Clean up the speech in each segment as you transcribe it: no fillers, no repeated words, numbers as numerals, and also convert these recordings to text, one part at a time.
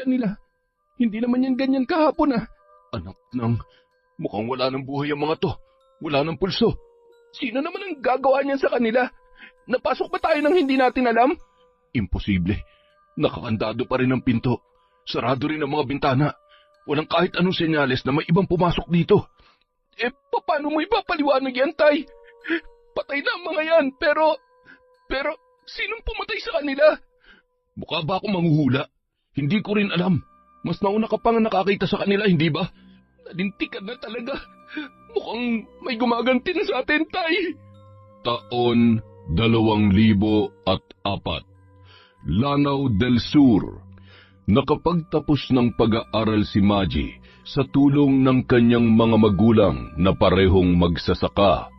tiyan nila. Hindi naman yan ganyan kahapon ah. Anak nang, mukhang wala ng buhay ang mga to. Wala ng pulso. Sino naman ang gagawa niyan sa kanila? Napasok ba tayo nang hindi natin alam? Imposible. Nakakandado pa rin ang pinto. Sarado rin ang mga bintana. Walang kahit anong senyales na may ibang pumasok dito. Paano mo ipapaliwanag yan, Tay? Patay na ang mga yan, pero sinong pumatay sa kanila? Mukha ba akong manghuhula? Hindi ko rin alam. Mas nauna ka pa nga nakakita sa kanila, hindi ba? Nalintikan na talaga. Mukhang may gumaganti na sa atin, Tay. Taon 2004. Lanao del Sur. Nakapagtapos ng pag-aaral si Maji sa tulong ng kanyang mga magulang na parehong magsasaka.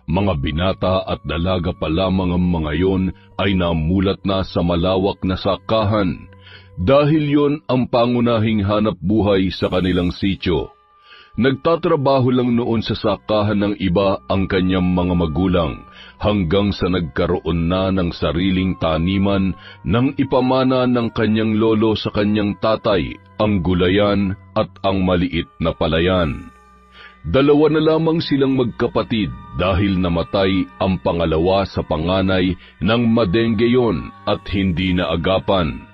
Mga binata at dalaga pa lamang ang mga yon ay namulat na sa malawak na sakahan dahil yon ang pangunahing hanap buhay sa kanilang sityo. Nagtatrabaho lang noon sa sakahan ng iba ang kanyang mga magulang hanggang sa nagkaroon na ng sariling taniman nang ipamana ng kanyang lolo sa kanyang tatay ang gulayan at ang maliit na palayan. Dalawa na lamang silang magkapatid dahil namatay ang pangalawa sa panganay ng madengge yon at hindi naagapan.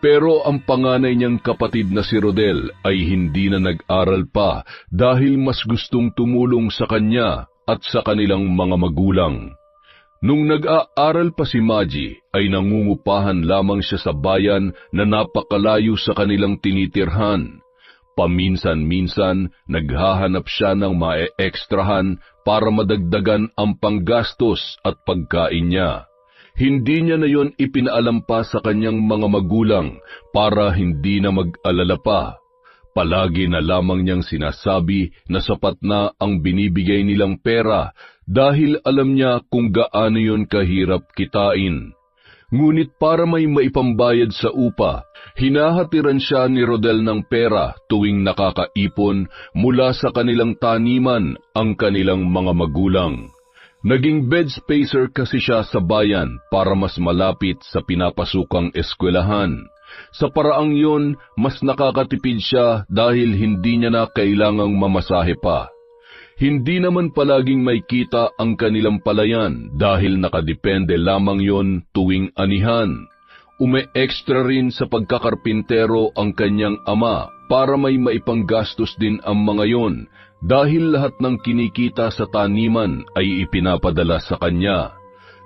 Pero ang panganay niyang kapatid na si Rodel ay hindi na nag-aral pa dahil mas gustong tumulong sa kanya at sa kanilang mga magulang. Nung nag-aaral pa si Maji ay nangungupahan lamang siya sa bayan na napakalayo sa kanilang tinitirhan. Paminsan-minsan naghahanap siya ng mae-ekstrahan para madagdagan ang panggastos at pagkain niya. Hindi niya na yon ipinaalam pa sa kanyang mga magulang para hindi na mag-alala pa. Palagi na lamang niyang sinasabi na sapat na ang binibigay nilang pera dahil alam niya kung gaano yon kahirap kitain. Ngunit para may maipambayad sa upa, hinahatiran siya ni Rodel ng pera tuwing nakakaipon mula sa kanilang taniman ang kanilang mga magulang. Naging bed spacer kasi siya sa bayan para mas malapit sa pinapasukang eskwelahan. Sa paraang yun, mas nakakatipid siya dahil hindi niya na kailangang mamasahe pa. Hindi naman palaging may kita ang kanilang palayan dahil nakadepende lamang yon tuwing anihan. Ume-extra rin sa pagkakarpintero ang kanyang ama para may maipanggastos din ang mga yon dahil lahat ng kinikita sa taniman ay ipinapadala sa kanya.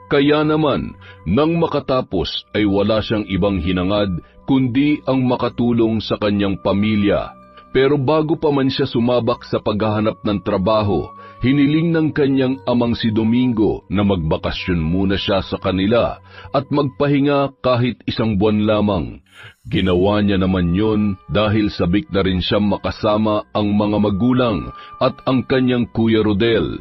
Kaya naman, nang makatapos ay wala siyang ibang hinangad kundi ang makatulong sa kanyang pamilya. Pero bago pa man siya sumabak sa paghahanap ng trabaho, hiniling ng kanyang amang si Domingo na magbakasyon muna siya sa kanila at magpahinga kahit 1 buwan lamang. Ginawa niya naman yon dahil sabik na rin siyang makasama ang mga magulang at ang kanyang Kuya Rodel.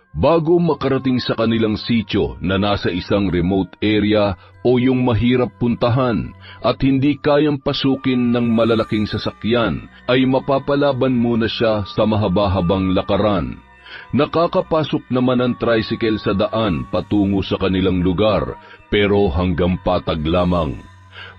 Bago makarating sa kanilang sityo na nasa isang remote area o yung mahirap puntahan at hindi kayang pasukin ng malalaking sasakyan, ay mapapalaban muna siya sa mahaba-habang lakaran. Nakakapasok naman ang tricycle sa daan patungo sa kanilang lugar, pero hanggang patag lamang.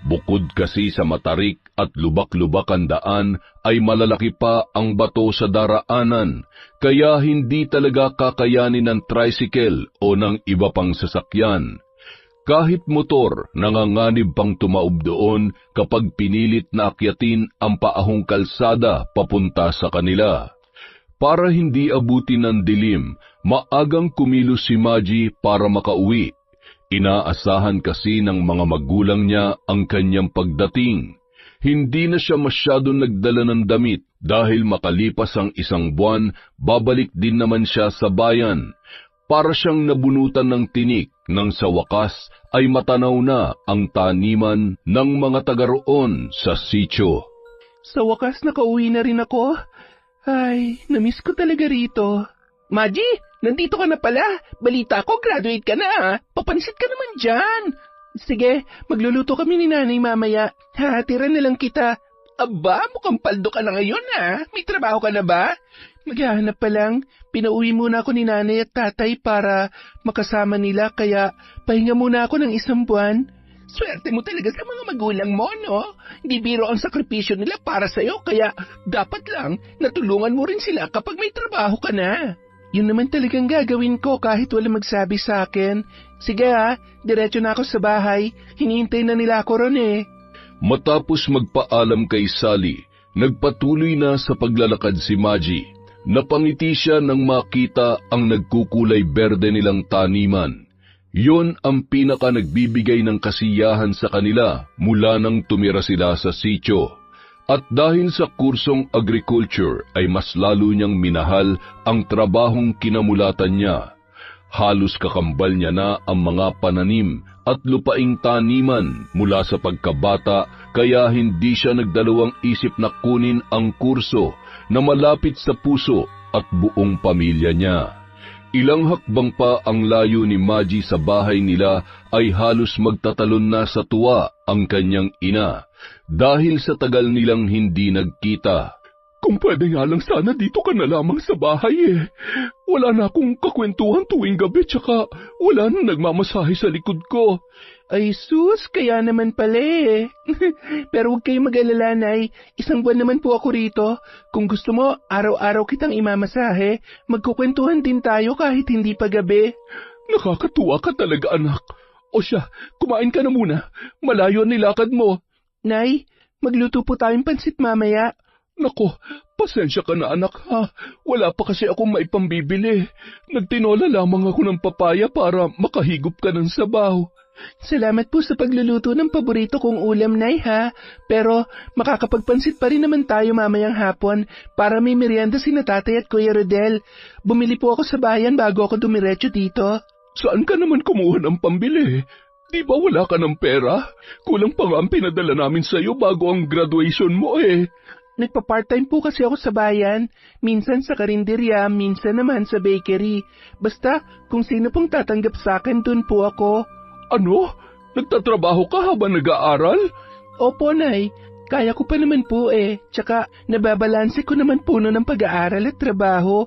Bukod kasi sa matarik at lubak-lubak ang daan, ay malalaki pa ang bato sa daraanan, kaya hindi talaga kakayanin ng tricycle o ng iba pang sasakyan. Kahit motor, nanganganib pang tumaob doon kapag pinilit na akyatin ang paahong kalsada papunta sa kanila. Para hindi abutin ng dilim, maagang kumilos si Maji para makauwi. Inaasahan kasi ng mga magulang niya ang kanyang pagdating. Hindi na siya masyadong nagdala ng damit dahil makalipas ang 1 buwan, babalik din naman siya sa bayan. Para siyang nabunutan ng tinik nang sa wakas ay matanaw na ang taniman ng mga taga roon sa sityo. Sa wakas nakauwi na rin ako. Ay, namiss ko talaga rito. Maji, nandito ka na pala. Balita ko, graduate ka na. Papansit ka naman dyan. Sige, magluluto kami ni nanay mamaya. Hatiran na lang kita. Aba, mukhang paldo ka na ngayon May trabaho ka na ba? Maghahanap pa lang. Pinauwi muna ako ni nanay at tatay para makasama nila, kaya pahinga muna ako ng 1 buwan. Swerte mo talaga sa mga magulang mo, no? Hindi biro ang sakripisyo nila para sa'yo, kaya dapat lang natulungan mo rin sila kapag may trabaho ka na. Yun naman talagang gagawin ko kahit wala magsabi sa akin. Sige diretso na ako sa bahay. Hinihintay na nila ako ron eh. Matapos magpaalam kay Sally, nagpatuloy na sa paglalakad si Maggie. Napangiti siya nang makita ang nagkukulay berde nilang taniman. Yon ang pinaka nagbibigay ng kasiyahan sa kanila mula nang tumira sila sa sitio. At dahil sa kursong agriculture ay mas lalo niyang minahal ang trabahong kinamulatan niya. Halos kakambal niya na ang mga pananim at lupaing taniman mula sa pagkabata, kaya hindi siya nagdalawang isip na kunin ang kurso na malapit sa puso at buong pamilya niya. Ilang hakbang pa ang layo ni Maggie sa bahay nila ay halos magtatalon na sa tuwa ang kanyang ina dahil sa tagal nilang hindi nagkita. Kung pwede nga lang sana dito ka na lamang sa bahay eh. Wala na akong kakwentuhan tuwing gabi tsaka wala na nagmamasahe sa likod ko. Ay sus, kaya naman pala eh. Pero huwag kayong mag-alala, Nay. Isang buwan naman po ako rito. Kung gusto mo, araw-araw kitang imamasahe. Magkukwentuhan din tayo kahit hindi pa gabi. Nakakatuwa ka talaga, anak. O siya, kumain ka na muna. Malayo ang nilakad mo. Nay, magluto po tayong pansit mamaya. Nako, pasensya ka na anak ha. Wala pa kasi akong maipambibili. Nagtinola lamang ako ng papaya para makahigop ka ng sabaw. Salamat po sa pagluluto ng paborito kong ulam, Nay, ha? Pero makakapagpansit pa rin naman tayo mamayang hapon para may merienda sina Tatay at Kuya Rodel. Bumili po ako sa bayan bago ako dumiretso dito. Saan ka naman kumuha ng pambili? Di ba wala ka ng pera? Kulang pa nga ang pinadala namin sa'yo bago ang graduation mo eh. Nagpa-part-time po kasi ako sa bayan. Minsan sa karinderya, minsan naman sa bakery. Basta kung sino pong tatanggap sa akin, dun po ako. Ano? Nagtatrabaho ka habang nag-aaral? Opo, Nay. Kaya ko pa naman po eh. Tsaka nababalanse ko naman po ng pag-aaral at trabaho.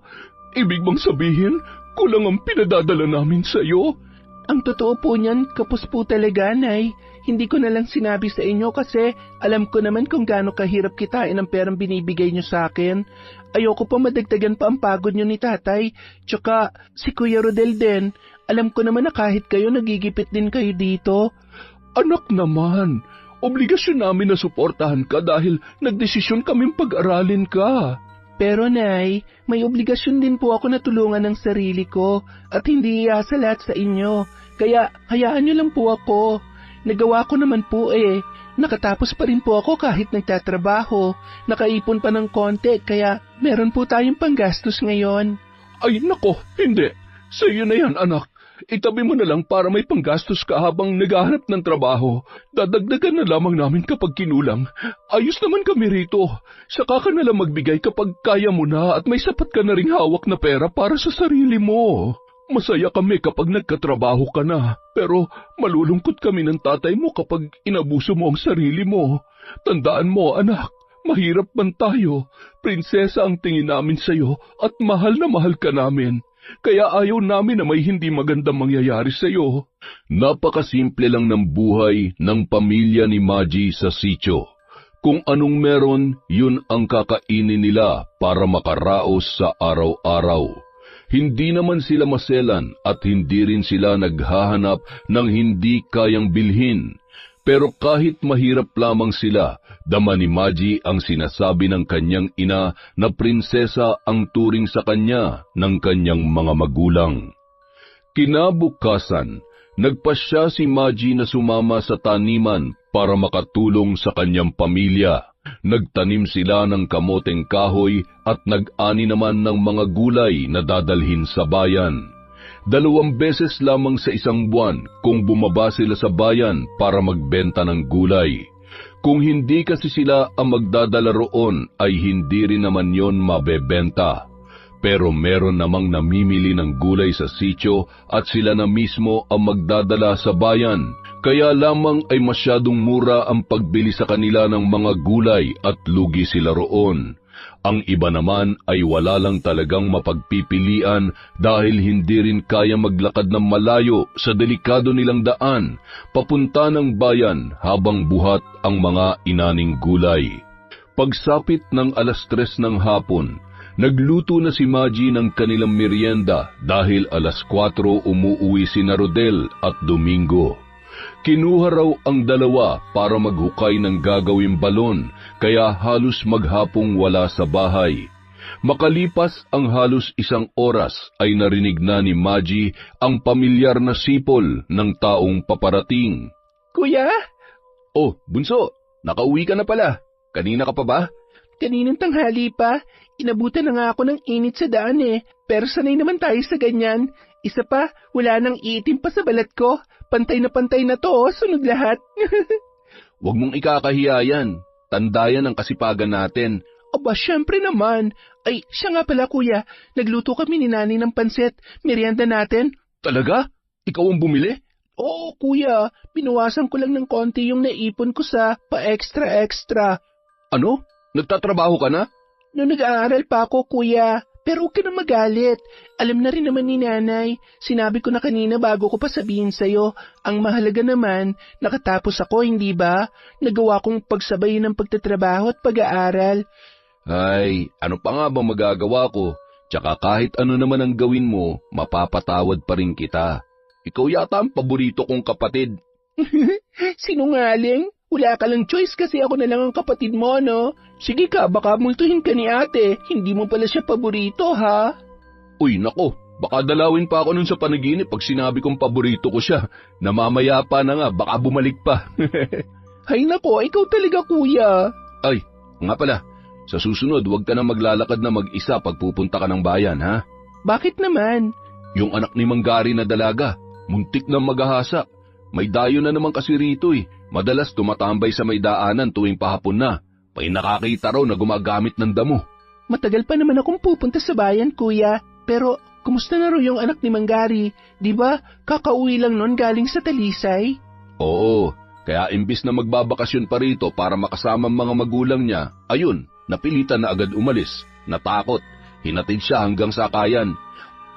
Ibig bang sabihin, kulang ang pinadadala namin sa'yo? Ang totoo po niyan, kapos po talaga, Nay. Hindi ko na lang sinabi sa inyo kasi alam ko naman kung gaano kahirap kitain ang perang binibigay niyo sa akin. Ayoko pa madagdagan pa ang pagod niyo ni Tatay. Tsaka si Kuya Rodel din. Alam ko naman na kahit kayo nagigipit din kayo dito. Anak naman, obligasyon namin na suportahan ka dahil nagdesisyon kaming pag-aralin ka. Pero Nay, may obligasyon din po ako na tulungan ng sarili ko at hindi iasa lahat sa inyo. Kaya hayaan niyo lang po ako. Nagawa ko naman po eh. Nakatapos pa rin po ako kahit nagtatrabaho. Nakaipon pa ng konti kaya meron po tayong panggastos ngayon. Ay nako, hindi. Sa iyo na yan anak. Itabi mo na lang para may panggastos ka habang naghahanap ng trabaho. Dadagdagan na lamang namin kapag kinulang. Ayos naman kami rito. Saka ka na lang magbigay kapag kaya mo na at may sapat ka na ring hawak na pera para sa sarili mo. Masaya kami kapag nagkatrabaho ka na, pero malulungkot kami ng tatay mo kapag inabuso mo ang sarili mo. Tandaan mo, anak, mahirap man tayo. Prinsesa ang tingin namin sa'yo at mahal na mahal ka namin. Kaya ayaw namin na may hindi magandang mangyayari sa'yo. Napakasimple lang ng buhay ng pamilya ni Maggie sa sitio. Kung anong meron, yun ang kakainin nila para makaraos sa araw-araw. Hindi naman sila maselan at hindi rin sila naghahanap ng hindi kayang bilhin. Pero kahit mahirap lamang sila, dama ni Maggie ang sinasabi ng kanyang ina na prinsesa ang turing sa kanya ng kanyang mga magulang. Kinabukasan, nagpasya si Maggie na sumama sa taniman para makatulong sa kanyang pamilya. Nagtanim sila ng kamoteng kahoy at nag-ani naman ng mga gulay na dadalhin sa bayan. 2 beses lamang sa isang buwan kung bumaba sila sa bayan para magbenta ng gulay. Kung hindi kasi sila ang magdadala roon ay hindi rin naman yon mabebenta. Pero meron namang namimili ng gulay sa sitio at sila na mismo ang magdadala sa bayan. Kaya lamang ay masyadong mura ang pagbili sa kanila ng mga gulay at lugi sila roon. Ang iba naman ay wala lang talagang mapagpipilian dahil hindi rin kaya maglakad ng malayo sa delikado nilang daan papunta ng bayan habang buhat ang mga inaning gulay. Pagsapit ng 3:00 ng hapon, nagluto na si Maggie ng kanilang merienda dahil 4:00 umuuwi sina Rodel at Domingo. Kinuha raw ang dalawa para maghukay ng gagawing balon, kaya halos maghapong wala sa bahay. Makalipas ang halos 1 oras ay narinig na ni Maggie ang pamilyar na sipol ng taong paparating. Kuya? Oh, bunso, nakauwi ka na pala. Kanina ka pa ba? Kaninang tanghali pa. Inabutan na nga ako ng init sa daan Pero sanay naman tayo sa ganyan. Isa pa, wala nang iitim pa sa balat ko. Pantay na to, sunod lahat. Huwag mong ikakahiya yan. Tanda yan ang kasipagan natin. Aba, syempre naman. Ay, siya nga pala kuya. Nagluto kami ni Nanay ng pansit. Merienda natin. Talaga? Ikaw ang bumili? Oo, kuya. Binawasan ko lang ng konti yung naipon ko sa pa-extra-extra. Ano? Nagtatrabaho ka na? Noong nag-aaral pa ako, kuya. Pero huwag ka na magalit. Alam na rin naman ni Nanay. Sinabi ko na kanina bago ko pa sabihin sa'yo. Ang mahalaga naman, nakatapos ako, hindi ba? Nagawa kong pagsabayin ng pagtatrabaho at pag-aaral. Ay, ano pa nga bang magagawa ko? Tsaka kahit ano naman ang gawin mo, mapapatawad pa rin kita. Ikaw yata ang paborito kong kapatid. Sinungaling? Wala ka lang choice kasi ako na lang ang kapatid mo, no? Sige ka, baka multuhin ka ni ate. Hindi mo pala siya paborito, ha? Uy, nako, baka dalawin pa ako nun sa panaginip pag sinabi kong paborito ko siya. Namamaya pa na nga, baka bumalik pa. Hay nako, ikaw talaga, kuya. Ay, nga pala, sa susunod, huwag ka na maglalakad na mag-isa pag pupunta ka ng bayan, ha? Bakit naman? Yung anak ni Manggari na dalaga, muntik na maghahasa. May dayo na naman kasi rito Madalas tumatambay sa may daanan tuwing pahapon na. May nakakita raw na gumagamit ng damo. Matagal pa naman akong pupunta sa bayan, kuya. Pero, kumusta na raw yung anak ni Manggari? Di ba, kakauwi lang nun galing sa Talisay? Oo, kaya imbis na magbabakasyon pa rito para makasama ang mga magulang niya, ayun, napilitan na agad umalis. Natakot, hinatid siya hanggang Sakayan.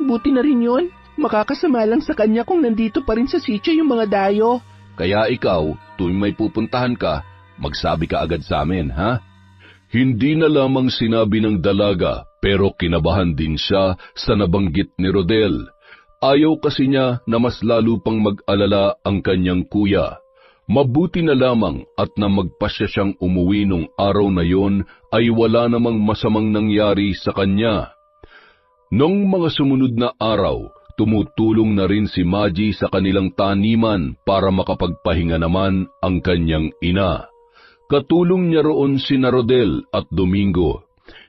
Buti na rin yun. Makakasama lang sa kanya kung nandito pa rin sa sitio yung mga dayo. Kaya ikaw, tuwing may pupuntahan ka, magsabi ka agad sa amin, ha? Hindi na lamang sinabi ng dalaga, pero kinabahan din siya sa nabanggit ni Rodel. Ayaw kasi niya na mas lalo pang mag-alala ang kanyang kuya. Mabuti na lamang at na magpasya siyang umuwi nung araw na yon ay wala namang masamang nangyari sa kanya. Nung mga sumunod na araw, tumutulong na rin si Maggie sa kanilang taniman para makapagpahinga naman ang kanyang ina. Katulong niya roon sina Rodel at Domingo.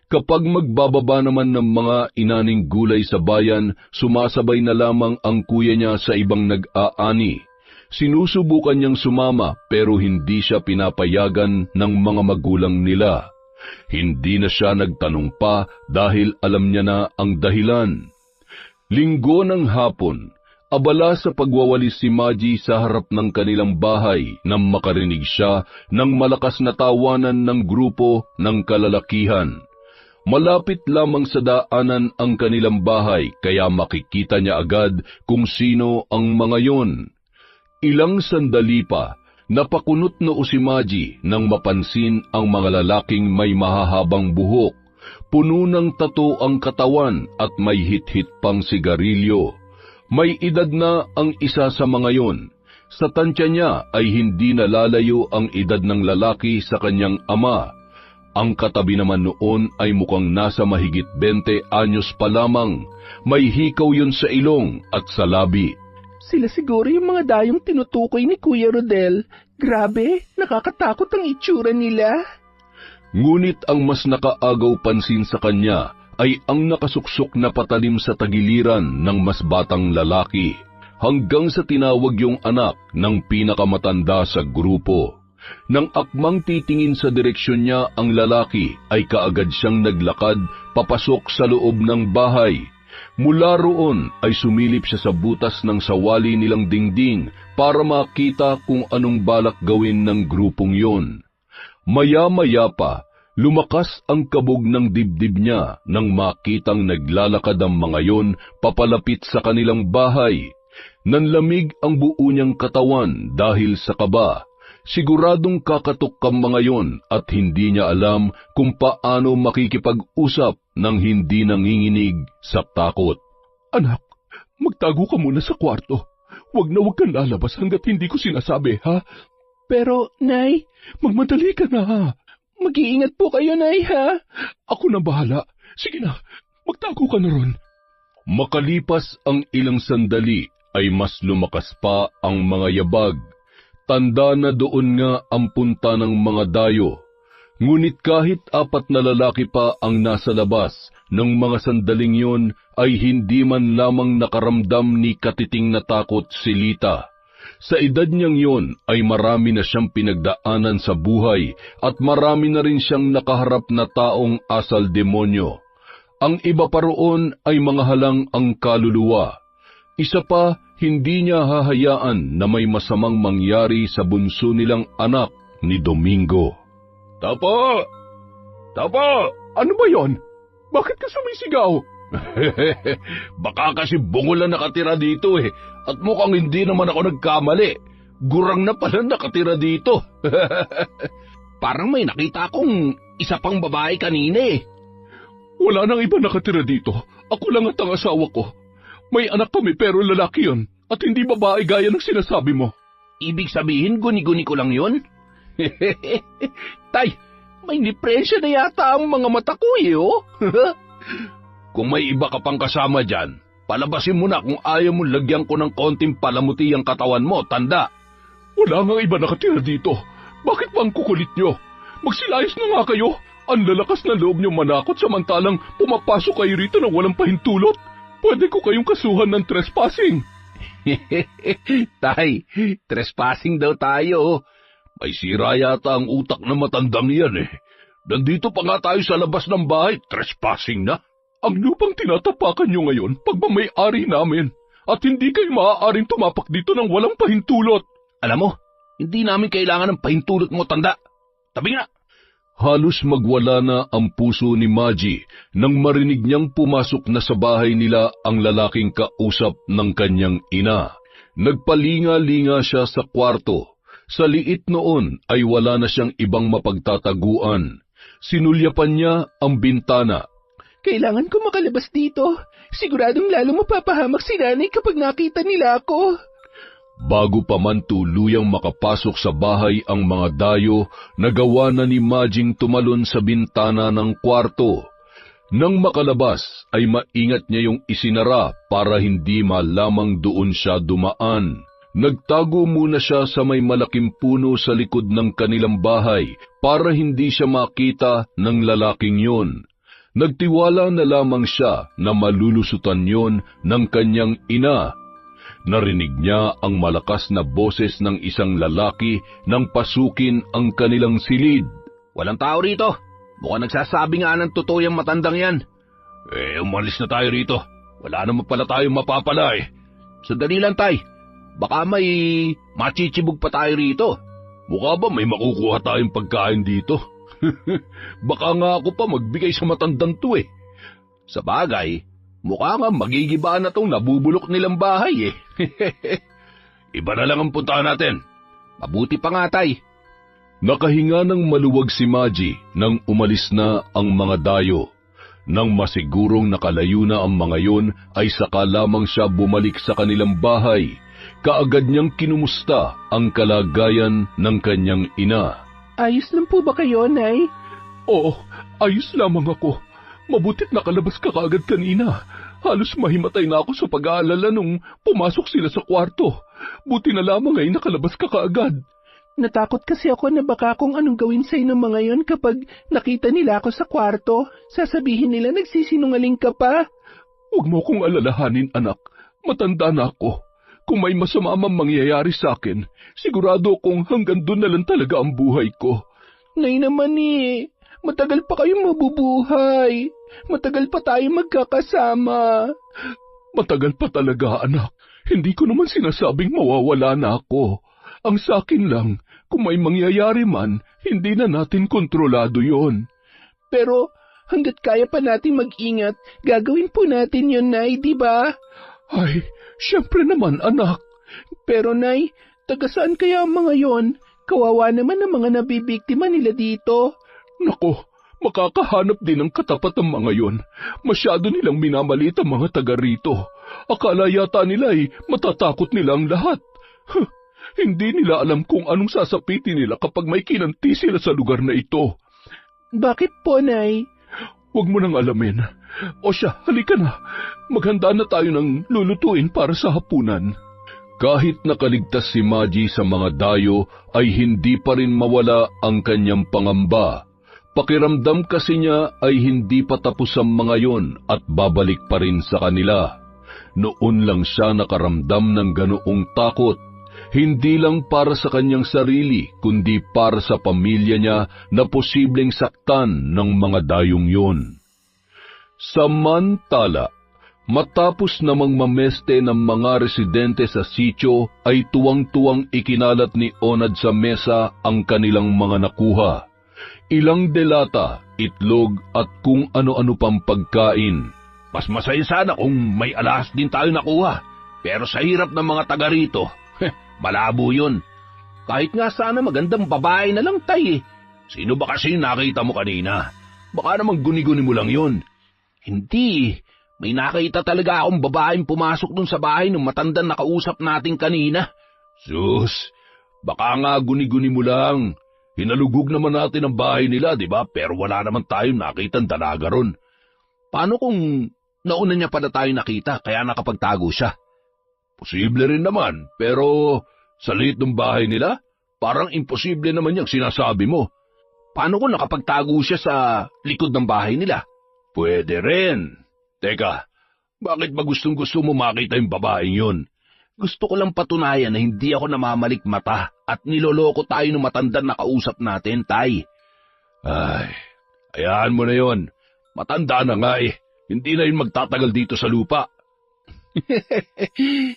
Kapag magbababa naman ng mga inaning gulay sa bayan, sumasabay na lamang ang kuya niya sa ibang nag-aani. Sinusubukan niyang sumama pero hindi siya pinapayagan ng mga magulang nila. Hindi na siya nagtanong pa dahil alam niya na ang dahilan. Linggo ng hapon, abala sa pagwawalis si Maggie sa harap ng kanilang bahay nang makarinig siya ng malakas na tawanan ng grupo ng kalalakihan. Malapit lamang sa daanan ang kanilang bahay kaya makikita niya agad kung sino ang mga yon. Ilang sandali pa, napakunot noo si Maggie nang mapansin ang mga lalaking may mahahabang buhok. Puno ng tato ang katawan at may hit-hit pang sigarilyo. May edad na ang isa sa mga yon. Sa tansya niya ay hindi nalalayo ang edad ng lalaki sa kanyang ama. Ang katabi naman noon ay mukhang nasa mahigit 20 anyos pa lamang. May hikaw yun sa ilong at sa labi. Sila siguro yung mga dayong tinutukoy ni Kuya Rodel. Grabe, nakakatakot ang itsura nila. Ngunit ang mas nakaagaw pansin sa kanya ay ang nakasuksok na patalim sa tagiliran ng mas batang lalaki, hanggang sa tinawag yung anak ng pinakamatanda sa grupo. Nang akmang titingin sa direksyon niya ang lalaki, ay kaagad siyang naglakad papasok sa loob ng bahay. Mula roon ay sumilip siya sa butas ng sawali nilang dingding para makita kung anong balak gawin ng grupong yon. Maya-maya pa, Lumakas ang kabog ng dibdib niya nang makitang naglalakad ang mga yon papalapit sa kanilang bahay. Nanlamig ang buo niyang katawan dahil sa kaba. Siguradong kakatok ang mga yon at hindi niya alam kung paano makikipag-usap nang hindi nanginginig sa takot. Anak, magtago ka muna sa kwarto. Huwag kang lalabas hanggat hindi ko sinasabi, ha? Pero, Nay, magmadali ka na, ha? Mag-iingat po kayo, Nay, ha? Ako na bahala. Sige na, magtago ka na ron. Makalipas ang ilang sandali ay mas lumakas pa ang mga yabag. Tanda na doon nga ang punta ng mga dayo. Ngunit kahit 4 na lalaki pa ang nasa labas ng mga sandaling yon ay hindi man lamang nakaramdam ni katiting na takot si Lita. Sa edad niyang yon ay marami na siyang pinagdaanan sa buhay at marami na rin siyang nakaharap na taong asal demonyo. Ang iba pa roon ay mga halang ang kaluluwa. Isa pa, hindi niya hahayaan na may masamang mangyari sa bunso nilang anak ni Domingo. Tapo! Tapo! Ano ba yon? Bakit ka sumisigaw? Baka kasi bungol na nakatira dito at mukhang hindi naman ako nagkamali. Gurang na pala nakatira dito. Parang may nakita akong isa pang babae kanina. Wala nang iba nakatira dito. Ako lang at ang asawa ko. May anak kami pero lalaki yon at hindi babae gaya ng sinasabi mo. Ibig sabihin guni-guni ko lang yon? Tay, may diferensya na yata ang mga mata ko oh. Kung may iba ka pang kasama dyan, palabasin mo na kung ayaw mo lagyan ko ng konting palamuti ang katawan mo, tanda. Wala nga iba nakatira dito. Bakit ba ang kukulit nyo? Magsilayas na nga kayo. Ang lalakas na loob nyo manakot samantalang pumapasok kayo rito ng walang pahintulot. Pwede ko kayong kasuhan ng trespassing. Tay, trespassing daw tayo. May sira yata ang utak na matandang yan Nandito pa nga tayo sa labas ng bahay, trespassing na. Ang lupang tinatapakan nyo ngayon pagmamay-ari namin at hindi kayo maaaring tumapak dito ng walang pahintulot. Alam mo, hindi namin kailangan ng pahintulot mo, tanda. Tabi nga! Halos magwala na ang puso ni Maji nang marinig niyang pumasok na sa bahay nila ang lalaking kausap ng kanyang ina. Nagpalinga-linga siya sa kwarto. Sa liit noon ay wala na siyang ibang mapagtataguan. Sinulyapan niya ang bintana. Kailangan ko makalabas dito. Siguradong lalo mapapahamak si nanay kapag nakita nila ako. Bago pa man tuluyang makapasok sa bahay ang mga dayo, nagawa na ni Majing tumalon sa bintana ng kwarto. Nang makalabas ay maingat niya yung isinara para hindi malamang doon siya dumaan. Nagtago muna siya sa may malaking puno sa likod ng kanilang bahay para hindi siya makita ng lalaking yon. Nagtiwala na lamang siya na malulusutan yon ng kanyang ina. Narinig niya ang malakas na boses ng isang lalaki nang pasukin ang kanilang silid. Walang tao rito. Mukhang nagsasabi nga ng totoo yung matandang yan. Umalis na tayo rito. Wala naman pala tayong mapapala Sandali lang, tay. Baka may machichibog pa tayo rito. Mukha ba may makukuha tayong pagkain dito? Baka nga ako pa magbigay sa matandang to Sa bagay, mukha nga magigiba na tong nabubulok nilang bahay Iba na lang ang puntahan natin. Mabuti pa nga, tay. Nakahinga ng maluwag si Maji nang umalis na ang mga dayo. Nang masigurong nakalayo na ang mga yon ay saka lamang siya bumalik sa kanilang bahay. Kaagad niyang kinumusta ang kalagayan ng kanyang ina. Ayos lang po ba kayo, Nay? Oo, ayos lamang ako. Mabutit nakalabas ka kaagad kanina. Halos mahimatay na ako sa pag-aalala nung pumasok sila sa kwarto. Buti na lamang ay nakalabas ka kaagad. Natakot kasi ako na baka kung anong gawin sa'yo ng mga yon kapag nakita nila ako sa kwarto. Sasabihin nila nagsisinungaling ka pa. Huwag mo kong alalahanin, anak. Matanda na ako. Kung may masama mang mangyayari sa akin, sigurado kong hanggang doon na lang talaga ang buhay ko. Nay naman matagal pa kayong mabubuhay. Matagal pa tayo magkakasama. Matagal pa talaga, anak. Hindi ko naman sinasabing mawawala na ako. Ang sakin lang, kung may mangyayari man, hindi na natin kontrolado yon. Pero hanggat kaya pa natin mag-ingat, gagawin po natin yun, Nay, di ba? Ay, syempre naman, anak. Pero Nay, taga saan kaya ang mga yon? Kawawa naman ang mga nabibiktima nila dito. Nako, makakahanap din ng katapat ang mga yon. Masyado nilang minamalit ang mga taga rito. Akala yata nila matatakot nila ang lahat. Hindi nila alam kung anong sasapitin nila kapag may kinanti sila sa lugar na ito. Bakit po, Nay? Huwag mo nang alamin. O siya, halika na. Maghanda na tayo ng lulutuin para sa hapunan. Kahit nakaligtas si Maji sa mga dayo, ay hindi pa rin mawala ang kanyang pangamba. Pakiramdam kasi niya ay hindi pa tapos ang mga yon at babalik pa rin sa kanila. Noon lang siya nakaramdam ng ganoong takot. Hindi lang para sa kanyang sarili, kundi para sa pamilya niya na posibleng saktan ng mga dayong yon. Samantala, matapos namang mameste ng mga residente sa sitio, ay tuwang-tuwang ikinalat ni Onad sa mesa ang kanilang mga nakuha. Ilang delata, itlog at kung ano-ano pang pagkain. Mas masaya sana kung may alahas din tayo nakuha. Pero sa hirap ng mga taga rito, malabo yun. Kahit nga sana magandang babae na lang tay. Sino ba kasi nakita mo kanina? Baka namang guni-guni mo lang yun. Hindi. May nakita talaga akong babaeng pumasok dun sa bahay ng matandang nakausap natin kanina. Sus, baka nga guni-guni mo lang. Hinalugog naman natin ang bahay nila, di ba? Pero wala naman tayong nakitang dalaga ron. Paano kung nauna niya pala tayo nakita kaya nakapagtago siya? Posible rin naman, pero sa liit ng bahay nila, parang imposible naman yung sinasabi mo. Paano kung nakapagtago siya sa likod ng bahay nila? Pwede rin. Teka, bakit ba gustong-gusto mo makita yung babaeng yun? Gusto ko lang patunayan na hindi ako namamalik mata at niloloko tayo ng matandang nakausap natin, tay. Ay, hayaan mo na yon. Matanda na nga eh. Hindi na yun magtatagal dito sa lupa.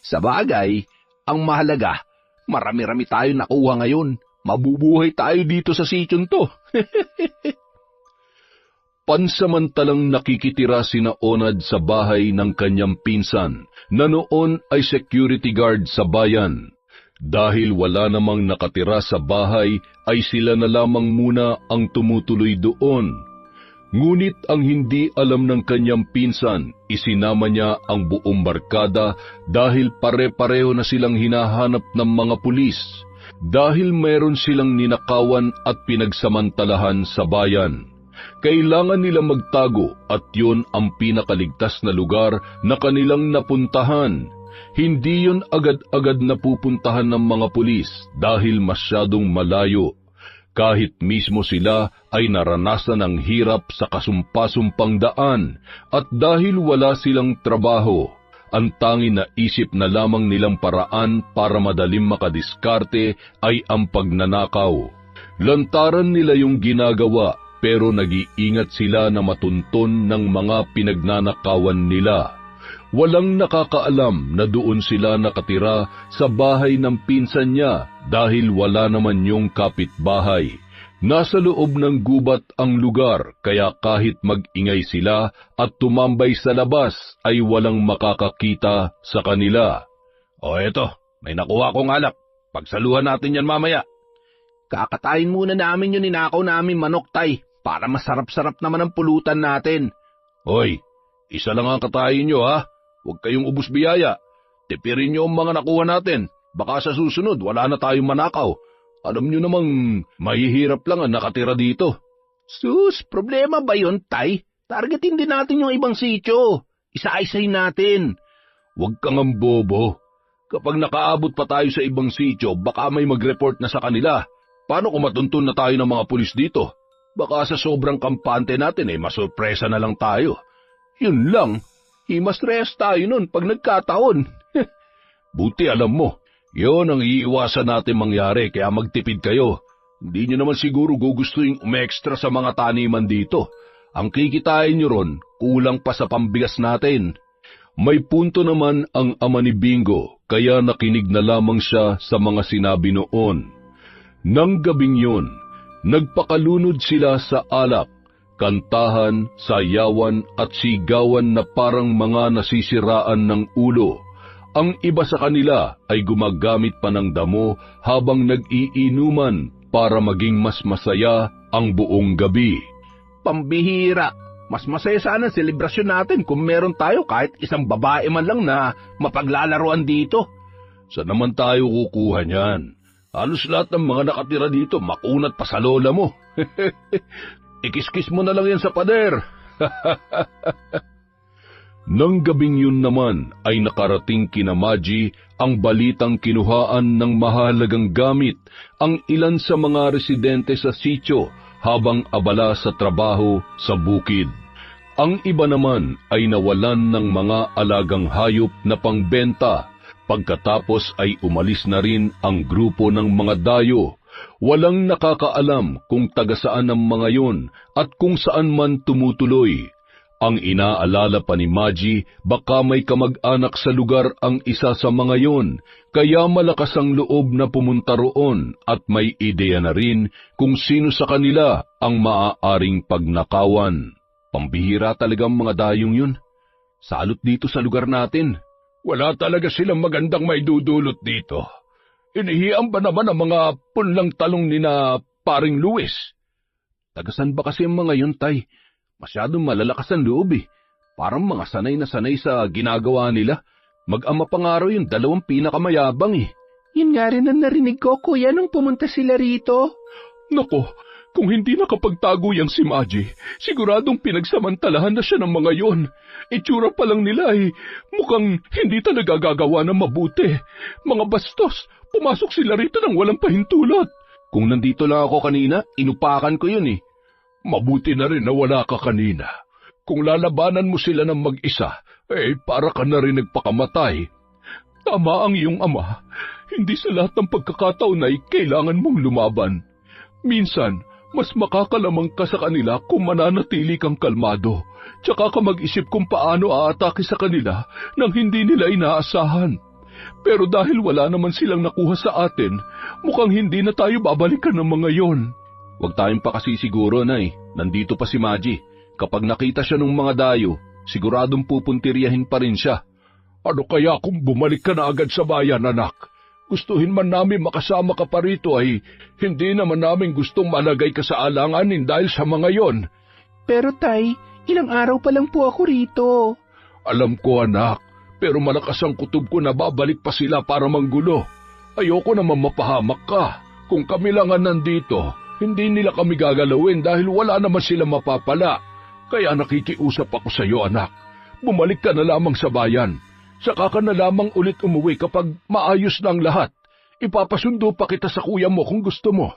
Sa bagay, ang mahalaga, marami-rami tayo nakuha ngayon. Mabubuhay tayo dito sa sityon to. Pansamantalang nakikitira sina Onad sa bahay ng kanyang pinsan na noon ay security guard sa bayan. Dahil wala namang nakatira sa bahay ay sila na lamang muna ang tumutuloy doon. Ngunit ang hindi alam ng kanyang pinsan, isinama niya ang buong barkada dahil pare-pareho na silang hinahanap ng mga pulis. Dahil mayroon silang ninakawan at pinagsamantalahan sa bayan. Kailangan nila magtago at yun ang pinakaligtas na lugar na kanilang napuntahan. Hindi yun agad-agad napupuntahan ng mga pulis dahil masyadong malayo. Kahit mismo sila ay naranasan ang hirap sa kasumpa-sumpang daan at dahil wala silang trabaho, ang tanging naisip na lamang nilang paraan para madaling makadiskarte ay ang pagnanakaw. Lantaran nila yung ginagawa pero nag-iingat sila na matunton ng mga pinagnanakawan nila. Walang nakakaalam na doon sila nakatira sa bahay ng pinsan niya dahil wala naman yung kapitbahay. Nasa loob ng gubat ang lugar kaya kahit mag-ingay sila at tumambay sa labas ay walang makakakita sa kanila. O eto, may nakuha kong alak. Pagsaluhan natin yan mamaya. Kakatayin muna namin yung ninakaw namin manok, tay, para masarap-sarap naman ang pulutan natin. Hoy, isa lang ang katayin nyo ha. Huwag kayong ubus biyaya. Tipirin nyo ang mga nakuha natin. Baka sa susunod wala na tayong manakaw. Alam nyo namang mahihirap lang ang nakatira dito. Sus, problema ba yun, tay? Targetin din natin yung ibang sityo. Isa-isahin natin. Huwag kang ang bobo. Kapag nakaabot pa tayo sa ibang sityo, baka may mag-report na sa kanila. Paano kung matuntun na tayo ng mga pulis dito? Baka sa sobrang kampante natin masurpresa na lang tayo. Yun lang, himas-stress tayo nun pag nagkataon. Buti alam mo, yun ang iiwasan natin mangyari kaya magtipid kayo. Hindi nyo naman siguro gugustuhin umextra sa mga taniman dito. Ang kikitain nyo ron, kulang pa sa pambigas natin. May punto naman ang ama ni Bingo, kaya nakinig na lamang siya sa mga sinabi noon. Nang gabing yun, nagpakalunod sila sa alak, kantahan, sayawan at sigawan na parang mga nasisiraan ng ulo. Ang iba sa kanila ay gumagamit pa ng damo habang nag-iinuman para maging mas masaya ang buong gabi. Pambihira! Mas masaya sana ang selebrasyon natin kung meron tayo kahit isang babae man lang na mapaglalaroan dito. Saan naman tayo kukuha niyan? Halos lahat ng mga nakatira dito makunat pa sa lola mo. Ikiskis mo na lang yan sa pader. Nang gabing yun naman ay nakarating kina Maji ang balitang kinuhaan ng mahalagang gamit ang ilan sa mga residente sa sitio habang abala sa trabaho sa bukid. Ang iba naman ay nawalan ng mga alagang hayop na pangbenta. Pagkatapos ay umalis na rin ang grupo ng mga dayo. Walang nakakaalam kung taga saan ang mga yon at kung saan man tumutuloy. Ang inaalala pa ni Maji, baka may kamag-anak sa lugar ang isa sa mga yon, kaya malakas ang loob na pumunta roon at may ideya na rin kung sino sa kanila ang maaaring pagnakawan. Pambihira talaga ang mga dayong yun. Salot dito sa lugar natin. Wala talaga silang magandang maidudulot dito. Inihian ba naman ang mga punlang talong ni na paring Luis? Tagasan ba kasi ang mga yun, Tay? Masyadong malalakas ang loob eh. Parang mga sanay na sanay sa ginagawa nila. Mag-ama pa nga raw yung dalawang pinakamayabang eh. Yun nga rin ang narinig ko, kuya, nung pumunta sila rito. Nako, kung hindi nakapagtago yang si Maji, siguradong pinagsamantalahan na siya ng mga yon. Itsura pa lang nila eh, mukhang hindi talaga gagawa ng mabuti. Mga bastos, pumasok sila rito nang walang pahintulot. Kung nandito lang ako kanina, inupakan ko yun eh. Mabuti na rin na wala ka kanina. Kung lalabanan mo sila ng mag-isa, para ka na rin nagpakamatay. Tama ang iyong ama, hindi sa lahat ng pagkakataon ay kailangan mong lumaban. Minsan, mas makakalamang ka sa kanila kung mananatili kang kalmado, tsaka ka mag-isip kung paano aatake sa kanila nang hindi nila inaasahan. Pero dahil wala naman silang nakuha sa atin, mukhang hindi na tayo babalikan ng mga yon. Huwag tayong pakasisiguro, Nay. Nandito pa si Maji. Kapag nakita siya ng mga dayo, siguradong pupuntiryahin pa rin siya. Ano kaya kung bumalik ka na agad sa bayan, anak? Gustuhin man namin makasama ka pa rito ay hindi naman namin gustong malagay ka sa alanganin dahil sa mga yon. Pero Tay, ilang araw pa lang po ako rito. Alam ko, anak, pero malakas ang kutob ko na babalik pa sila para manggulo. Ayoko naman mapahamak ka. Kung kami lang ang nandito, hindi nila kami gagalawin dahil wala naman sila mapapala. Kaya nakikiusap ako sa iyo, anak. Bumalik ka na lamang sa bayan. Saka ka na lamang ulit umuwi kapag maayos na ang lahat. Ipapasundo pa kita sa kuya mo kung gusto mo.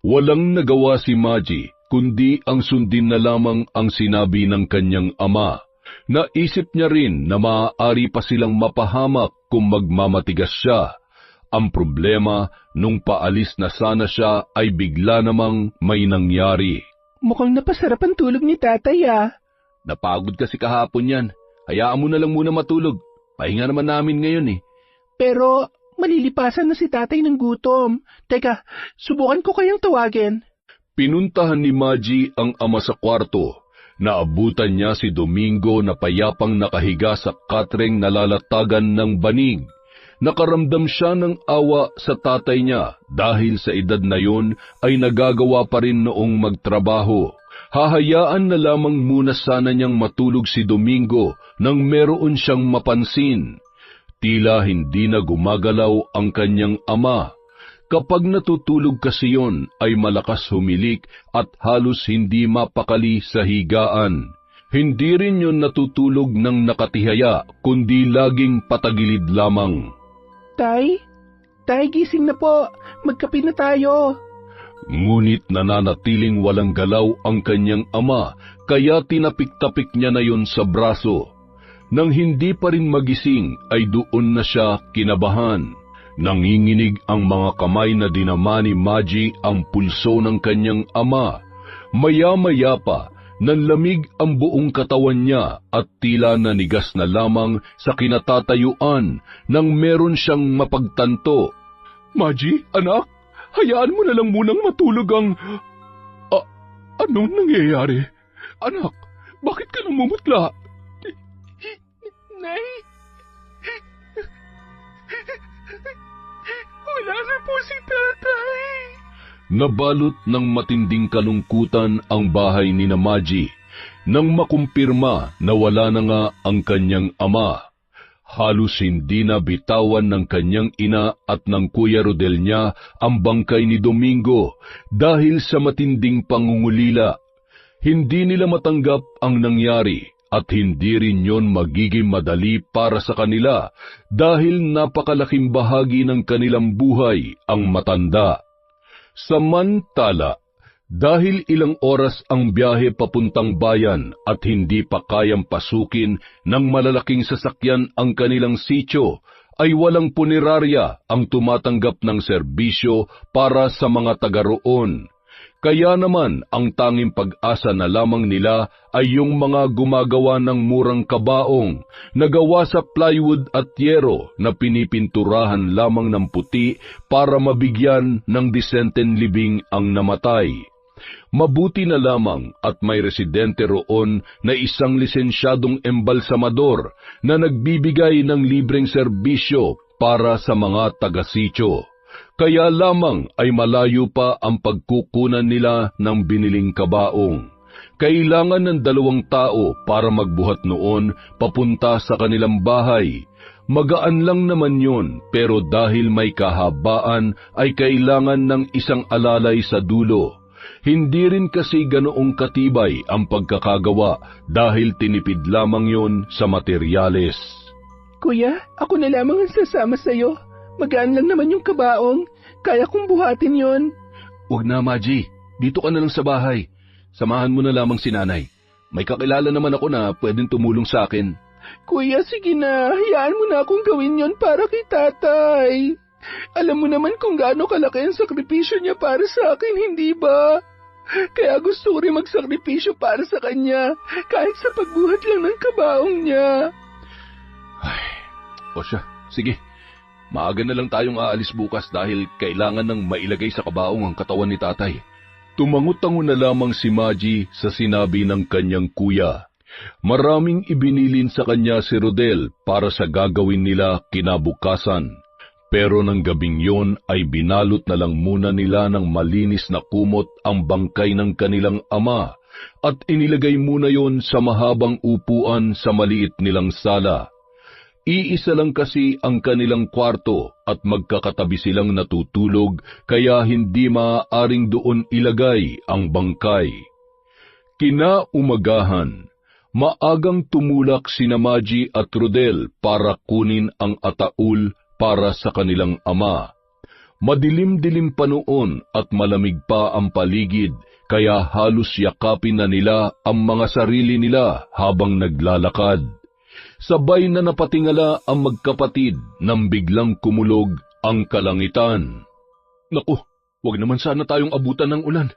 Walang nagawa si Maji, kundi ang sundin na lamang ang sinabi ng kanyang ama. Naisip niya rin na maaari pa silang mapahamak kung magmamatigas siya. Ang problema, nung paalis na sana siya ay bigla namang may nangyari. Mukhang napasarap ang tulog ni tatay ah. Napagod kasi kahapon yan. Hayaan mo na lang muna matulog. Pahinga naman namin ngayon eh. Pero malilipasan na si tatay ng gutom. Teka, subukan ko kayang tawagin. Pinuntahan ni Maji ang ama sa kwarto. Naabutan niya si Domingo na payapang nakahiga sa katreng nalalatagan ng banig. Nakaramdam siya ng awa sa tatay niya dahil sa edad na yun ay nagagawa pa rin noong magtrabaho. Hahayaan na lamang muna sana niyang matulog si Domingo nang meron siyang mapansin. Tila hindi na gumagalaw ang kanyang ama. Kapag natutulog kasi yon ay malakas humilik at halos hindi mapakali sa higaan. Hindi rin yon natutulog ng nakatihaya kundi laging patagilid lamang. Tay, gising na po. Magkape na tayo. Ngunit nananatiling walang galaw ang kanyang ama, kaya tinapik-tapik niya na yon sa braso. Nang hindi pa rin magising, ay doon na siya kinabahan. Nanginginig ang mga kamay na dinama ni Maji ang pulso ng kanyang ama. Maya-maya pa, nanlamig ang buong katawan niya at tila nanigas na lamang sa kinatatayuan nang meron siyang mapagtanto. Maji, anak, hayaan mo na lang munang matulog ang... anong nangyayari? Anak, bakit ka namumutla? Nay? Wala na po si tatay. Nabalot ng matinding kalungkutan ang bahay ni Maji nang makumpirma na wala na nga ang kanyang ama. Halos hindi na bitawan ng kanyang ina at ng Kuya Rodel niya ang bangkay ni Domingo dahil sa matinding pangungulila. Hindi nila matanggap ang nangyari at hindi rin yon magiging madali para sa kanila dahil napakalaking bahagi ng kanilang buhay ang matanda. Samantala, dahil ilang oras ang biyahe papuntang bayan at hindi pa kayang pasukin ng malalaking sasakyan ang kanilang sityo, ay walang punerarya ang tumatanggap ng serbisyo para sa mga taga roon. Kaya naman ang tanging pag-asa na lamang nila ay yung mga gumagawa ng murang kabaong na gawa sa plywood at yero na pinipinturahan lamang ng puti para mabigyan ng disenteng libing ang namatay. Mabuti na lamang at may residente roon na isang lisensyadong embalsamador na nagbibigay ng libreng serbisyo para sa mga taga-sityo. Kaya lamang ay malayo pa ang pagkukunan nila ng biniling kabaong. Kailangan ng 2 tao para magbuhat noon papunta sa kanilang bahay. Magaan lang naman yun, pero dahil may kahabaan ay kailangan ng isang alalay sa dulo. Hindi rin kasi ganoong katibay ang pagkakagawa dahil tinipid lamang yon sa materyales. Kuya, ako na lamang ang sasama sa'yo. Magaan lang naman yung kabaong. Kaya kong buhatin yon. Huwag na, Maji. Dito ka na lang sa bahay. Samahan mo na lamang si nanay. May kakilala naman ako na pwedeng tumulong sa akin. Kuya, sige na. Hayaan mo na akong gawin yon para kay tatay. Alam mo naman kung gaano kalaki ang sakripisyo niya para sa akin, hindi ba? Kaya gusto ko rin magsakripisyo para sa kanya, kahit sa pagbuhat lang ng kabaong niya. Ay, o siya, sige. Maaga na lang tayong aalis bukas dahil kailangan ng mailagay sa kabaong ang katawan ni tatay. Tumangot-tango na lamang si Maji sa sinabi ng kanyang kuya. Maraming ibinilin sa kanya si Rodel para sa gagawin nila kinabukasan. Pero ng gabing yon ay binalot na lang muna nila ng malinis na kumot ang bangkay ng kanilang ama at inilagay muna yon sa mahabang upuan sa maliit nilang sala. Iisa lang kasi ang kanilang kwarto at magkakatabi silang natutulog kaya hindi maaaring doon ilagay ang bangkay. Kinaumagahan, maagang tumulak sina Maji at Rodel para kunin ang ataul para sa kanilang ama. Madilim-dilim pa noon at malamig pa ang paligid, kaya halos yakapin na nila ang mga sarili nila habang naglalakad. Sabay na napatingala ang magkapatid nang biglang kumulog ang kalangitan. Naku, wag naman sana tayong abutan ng ulan.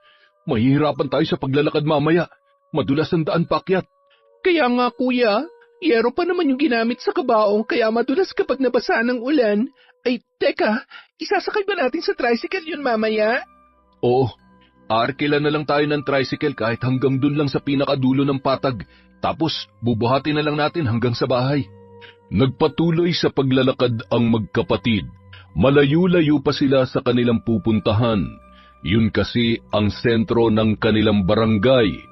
Mahihirapan tayo sa paglalakad mamaya. Madulas ang daan paakyat. Kaya nga kuya, yero pa naman yung ginamit sa kabaong kaya madulas kapag nabasa ng ulan. Ay, teka, isasakay ba natin sa tricycle yun mamaya? Oo, arkila na lang tayo ng tricycle kahit hanggang dun lang sa pinakadulo ng patag. Tapos, bubuhatin na lang natin hanggang sa bahay. Nagpatuloy sa paglalakad ang magkapatid. Malayo-layo pa sila sa kanilang pupuntahan. Yun kasi ang sentro ng kanilang barangay.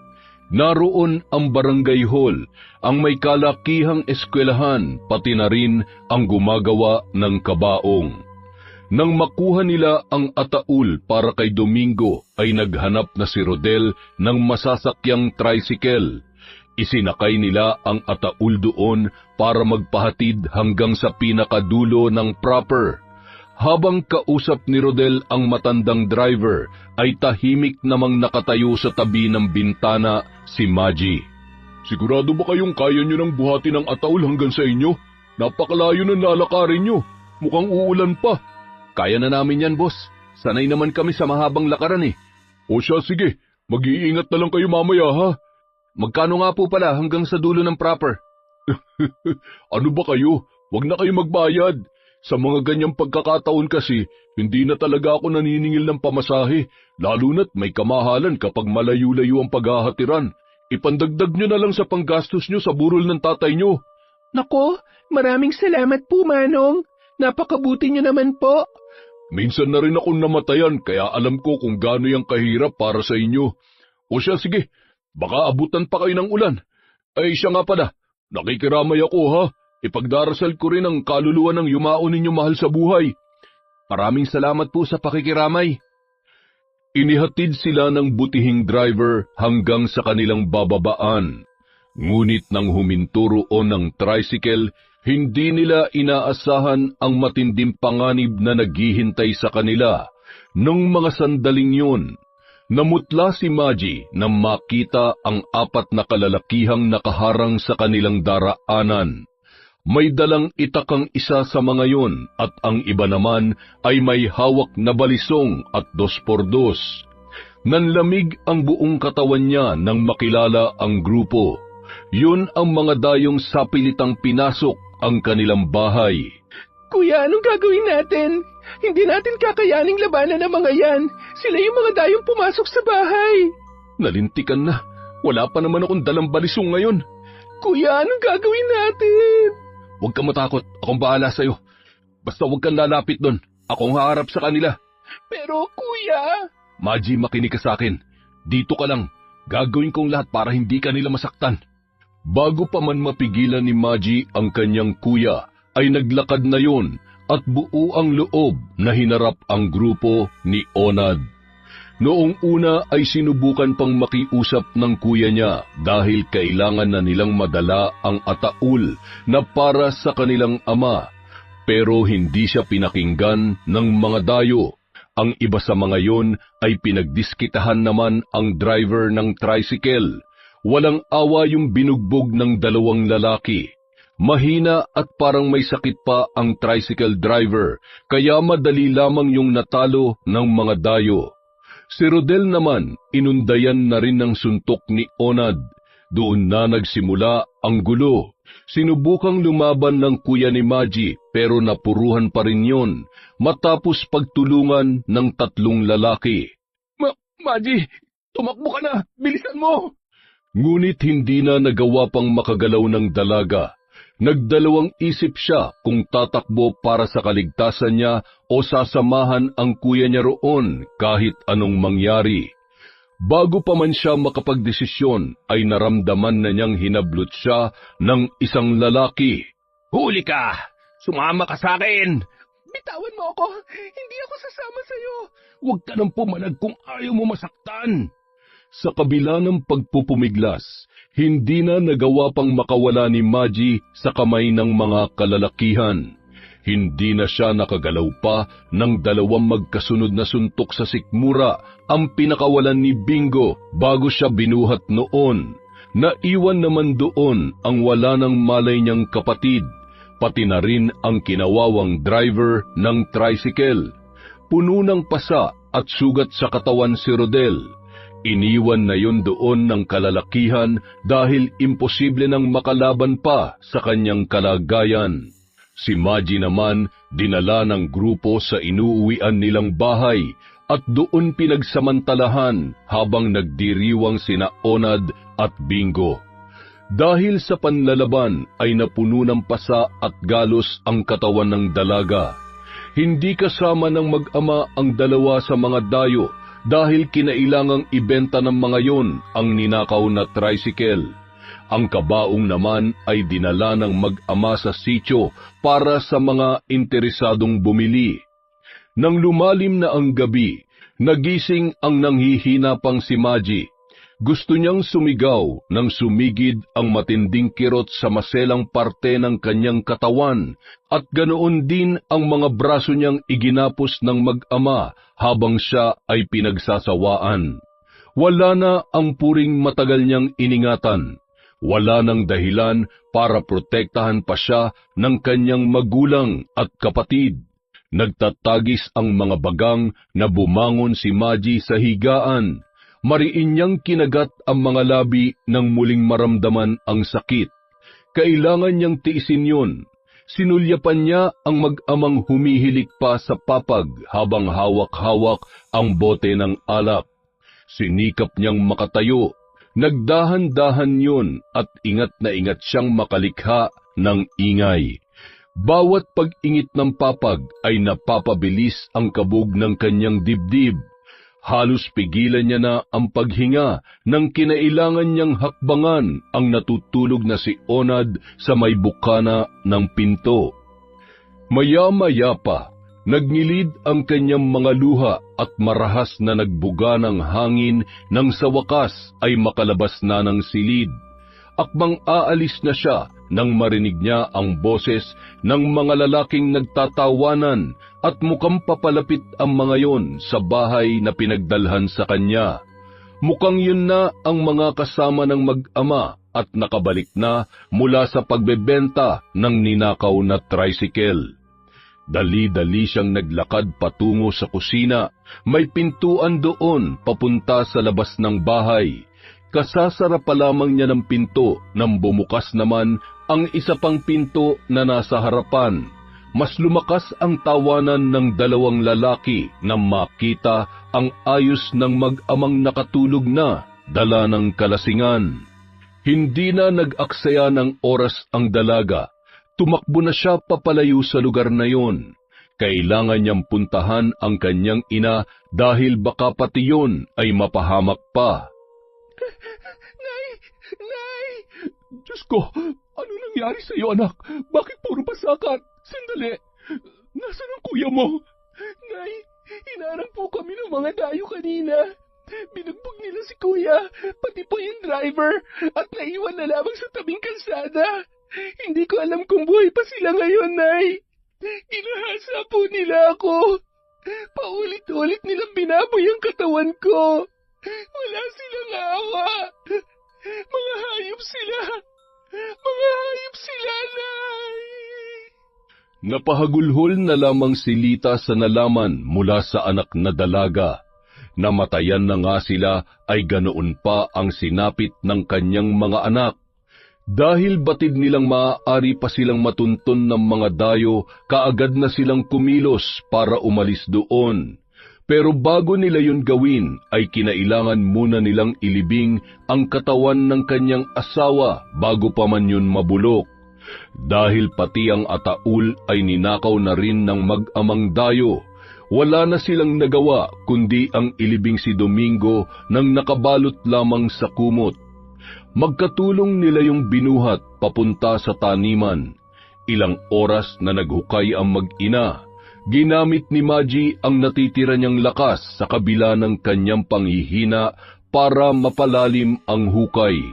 Naroon ang barangay hall, ang may kalakihang eskwelahan, pati na rin ang gumagawa ng kabaong. Nang makuha nila ang ataul para kay Domingo, ay naghanap na si Rodel ng masasakyang tricycle. Isinakay nila ang ataul doon para magpahatid hanggang sa pinakadulo ng proper. Habang kausap ni Rodel ang matandang driver, ay tahimik namang nakatayo sa tabi ng bintana si Maji. Sigurado ba kayong kaya nyo nang buhatin ang ataul hanggang sa inyo? Napakalayo ng lalakarin nyo. Mukhang uulan pa. Kaya na namin yan, boss. Sanay naman kami sa mahabang lakaran eh. O siya, sige. Mag-iingat na lang kayo mamaya, ha? Magkano nga po pala hanggang sa dulo ng proper? Ano ba kayo? Huwag na kayo magbayad. Sa mga ganyang pagkakataon kasi, hindi na talaga ako naniningil ng pamasahe, lalo na't may kamahalan kapag malayo-layo ang paghahatiran. Ipandagdag nyo na lang sa panggastos nyo sa burol ng tatay nyo. Nako, maraming salamat po, Manong. Napakabuti niyo naman po. Minsan na rin akong namatayan kaya alam ko kung gaano yung kahirap para sa inyo. O siya, sige, baka abutan pa kayo ng ulan. Ay siya nga pala, nakikiramay ako ha. Ipagdarasal ko rin ang kaluluwa ng yumao ninyo mahal sa buhay. Maraming salamat po sa pakikiramay. Inihatid sila ng butihing driver hanggang sa kanilang bababaan. Ngunit nang huminto roon ng tricycle, hindi nila inaasahan ang matinding panganib na naghihintay sa kanila. Nung mga sandaling yun, namutla si Maji na makita ang 4 na kalalakihang nakaharang sa kanilang daraanan. May dalang itakang isa sa mga yun at ang iba naman ay may hawak na balisong at 2x2. Nanlamig ang buong katawan niya nang makilala ang grupo. Yun ang mga dayong sapilitang pinasok ang kanilang bahay. Kuya, anong gagawin natin? Hindi natin kakayaning labanan ng mga yan. Sila yung mga dayong pumasok sa bahay. Nalintikan na. Wala pa naman akong dalang balisong ngayon. Kuya, anong gagawin natin? Huwag kang matakot. Akong bahala sa'yo. Basta huwag kang lalapit doon. Akong haharap sa kanila. Pero, kuya... Maji, makinig ka sa akin. Dito ka lang. Gagawin kong lahat para hindi ka nila masaktan. Bago pa man mapigilan ni Maji ang kanyang kuya, ay naglakad na yon at buo ang loob na hinarap ang grupo ni Onad. Noong una ay sinubukan pang makiusap ng kuya niya dahil kailangan na nilang madala ang ataul na para sa kanilang ama, pero hindi siya pinakinggan ng mga dayo. Ang iba sa mga yon ay pinagdiskitahan naman ang driver ng tricycle. Walang awa yung binugbog ng 2 lalaki. Mahina at parang may sakit pa ang tricycle driver, kaya madali lamang yung natalo ng mga dayo. Si Rodel naman, inundayan na rin ng suntok ni Onad. Doon na nagsimula ang gulo. Sinubukang lumaban ng kuya ni Maji pero napuruhan pa rin yon matapos pagtulungan ng 3 lalaki. Maji, tumakbo ka na! Bilisan mo! Ngunit hindi na nagawa pang makagalaw ng dalaga. Nagdalawang isip siya kung tatakbo para sa kaligtasan niya o sasamahan ang kuya niya roon kahit anong mangyari. Bago pa man siya makapagdesisyon ay naramdaman na niyang hinablot siya ng isang lalaki. Huli ka! Sumama ka sa akin! Bitawan mo ako! Hindi ako sasama sa'yo! Huwag ka nang pumalag kung ayaw mo masaktan! Sa kabila ng pagpupumiglas, hindi na nagawa pang makawala ni Maji sa kamay ng mga kalalakihan. Hindi na siya nakagalaw pa ng 2 magkasunod na suntok sa sikmura ang pinakawalan ni Bingo bago siya binuhat noon. Naiwan naman doon ang wala ng malay niyang kapatid, pati na rin ang kinawawang driver ng tricycle. Puno ng pasa at sugat sa katawan si Rodel. Iniwan na yun doon ng kalalakihan dahil imposible nang makalaban pa sa kanyang kalagayan. Si Maji naman dinala ng grupo sa inuuwian nilang bahay at doon pinagsamantalahan habang nagdiriwang sina Onad at Bingo. Dahil sa panlalaban ay napuno ng pasa at galos ang katawan ng dalaga. Hindi kasama ng mag-ama ang 2 sa mga dayo dahil kinailangang ibenta ng mga yon ang ninakaw na tricycle. Ang kabaong naman ay dinala ng mag-ama sa sitio para sa mga interesadong bumili. Nang lumalim na ang gabi, nagising ang nanghihina pang si Maji. Gusto niyang sumigaw nang sumigid ang matinding kirot sa maselang parte ng kanyang katawan at ganoon din ang mga braso niyang iginapos ng mag-ama habang siya ay pinagsasawaan. Wala na ang puring matagal niyang iningatan. Wala nang dahilan para protektahan pa siya ng kanyang magulang at kapatid. Nagtatagis ang mga bagang na bumangon si Maji sa higaan. Mariin niyang kinagat ang mga labi nang muling maramdaman ang sakit. Kailangan niyang tiisin yun. Sinulyapan niya ang mag-amang humihilik pa sa papag habang hawak-hawak ang bote ng alak. Sinikap niyang makatayo. Nagdahan-dahan yun at ingat na ingat siyang makalikha ng ingay. Bawat pag-ingit ng papag ay napapabilis ang kabog ng kanyang dibdib. Halos pigilan niya na ang paghinga nang kinailangan niyang hakbangan ang natutulog na si Onad sa may bukana ng pinto. Maya-maya pa, nagngilid ang kanyang mga luha at marahas na nagbuga ng hangin nang sa wakas ay makalabas na ng silid. Akbang aalis na siya nang marinig niya ang boses ng mga lalaking nagtatawanan at mukhang papalapit ang mga yon sa bahay na pinagdalhan sa kanya. Mukhang yun na ang mga kasama ng mag-ama at nakabalik na mula sa pagbebenta ng ninakaw na tricycle. Dali-dali siyang naglakad patungo sa kusina. May pintuan doon papunta sa labas ng bahay. Kasasara pa lamang niya ng pinto nang bumukas naman ang isa pang pinto na nasa harapan. Mas lumakas ang tawanan ng dalawang lalaki nang makita ang ayos ng mag-amang nakatulog na, dala ng kalasingan. Hindi na nag-aksaya ng oras ang dalaga. Tumakbo na siya papalayo sa lugar na yon. Kailangan niyang puntahan ang kanyang ina dahil baka pati yun ay mapahamak pa. Nay! Diyos ko, ano nangyari sa iyo, anak? Bakit puro basakan? Sandali, nasaan ang kuya mo? Nay, hinarang po kami ng mga dayo kanina. Binugbog nila si kuya, pati po yung driver, at naiwan na lamang sa tabing kalsada. Hindi ko alam kung buhay pa sila ngayon, Nay. Inahasa po nila ako. Paulit-ulit nilang binaboy ang katawan ko. Wala silang awa. Mga hayop sila. Mga hayop sila, Nay. Napahagulhol na lamang si Lita sa nalaman mula sa anak na dalaga. Namatayan na nga sila ay ganoon pa ang sinapit ng kanyang mga anak. Dahil batid nilang maaari pa silang matuntun ng mga dayo, kaagad na silang kumilos para umalis doon. Pero bago nila yun gawin, ay kinailangan muna nilang ilibing ang katawan ng kanyang asawa bago pa man yun mabulok. Dahil pati ang ataul ay ninakaw na rin ng mag-amang dayo, wala na silang nagawa kundi ang ilibing si Domingo nang nakabalot lamang sa kumot. Magkatulong nila yung binuhat papunta sa taniman. Ilang oras na naghukay ang mag-ina. Ginamit ni Maji ang natitira niyang lakas sa kabila ng kanyang panghihina para mapalalim ang hukay.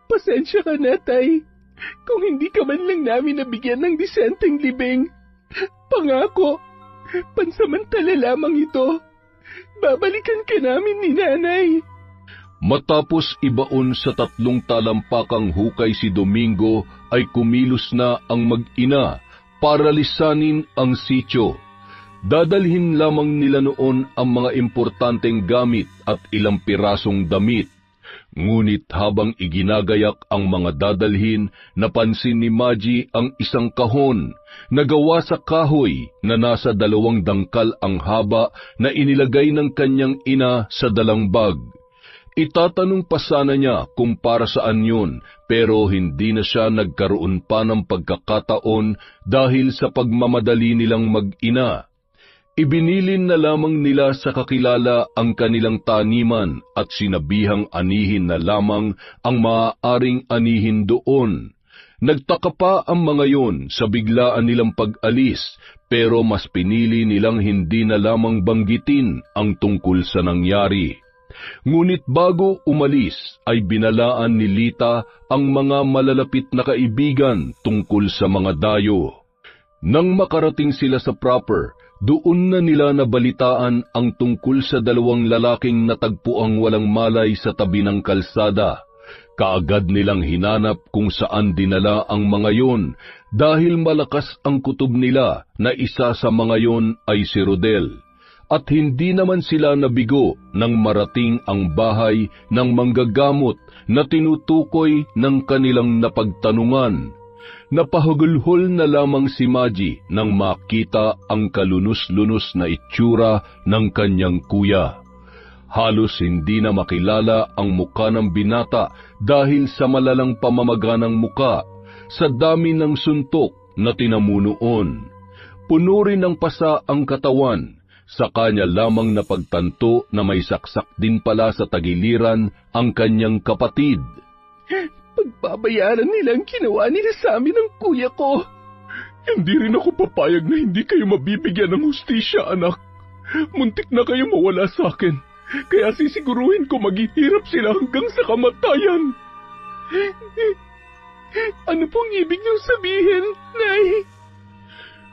Pasensya ka na, Tay. Kung hindi ka man lang namin nabigyan ng disenteng libing, pangako, pansamantala lamang ito. Babalikan ka namin ni Nanay. Matapos ibaon sa 3 talampakang hukay si Domingo, ay kumilos na ang mag-ina para lisanin ang sityo. Dadalhin lamang nila noon ang mga importanteng gamit at ilang pirasong damit. Ngunit habang iginagayak ang mga dadalhin, napansin ni Maji ang isang kahon na gawa sa kahoy na nasa 2 dangkal ang haba na inilagay ng kanyang ina sa dalangbag. Itatanong pa sana niya kung para saan yun, pero hindi na siya nagkaroon pa ng pagkakataon dahil sa pagmamadali nilang mag-ina. Ibinilin na lamang nila sa kakilala ang kanilang taniman at sinabihang anihin na lamang ang maaaring anihin doon. Nagtaka pa ang mga yon sa biglaan nilang pag-alis, pero mas pinili nilang hindi na lamang banggitin ang tungkol sa nangyari. Ngunit bago umalis ay binalaan ni Lita ang mga malalapit na kaibigan tungkol sa mga dayo. Nang makarating sila sa proper, doon na nila nabalitaan ang tungkol sa 2 lalaking natagpuang walang malay sa tabi ng kalsada. Kaagad nilang hinanap kung saan dinala ang mga yon dahil malakas ang kutob nila na isa sa mga yon ay si Rodel. At hindi naman sila nabigo nang marating ang bahay ng manggagamot na tinutukoy ng kanilang napagtanungan. Napahagulhol na lamang si Maji nang makita ang kalunos-lunos na itsura ng kanyang kuya. Halos hindi na makilala ang muka ng binata dahil sa malalang pamamaga ng muka, sa dami ng suntok na tinamunoon. Puno rin ng pasa ang katawan, sa kanya lamang napagtanto na may saksak din pala sa tagiliran ang kanyang kapatid. Pagbabayaran nila ang ginawa nila sa amin ng kuya ko. Hindi rin ako papayag na hindi kayo mabibigyan ng hustisya, anak. Muntik na kayo mawala sa akin, kaya sisiguruhin ko maghihirap sila hanggang sa kamatayan. Ano pong ibig niyong sabihin, Nay?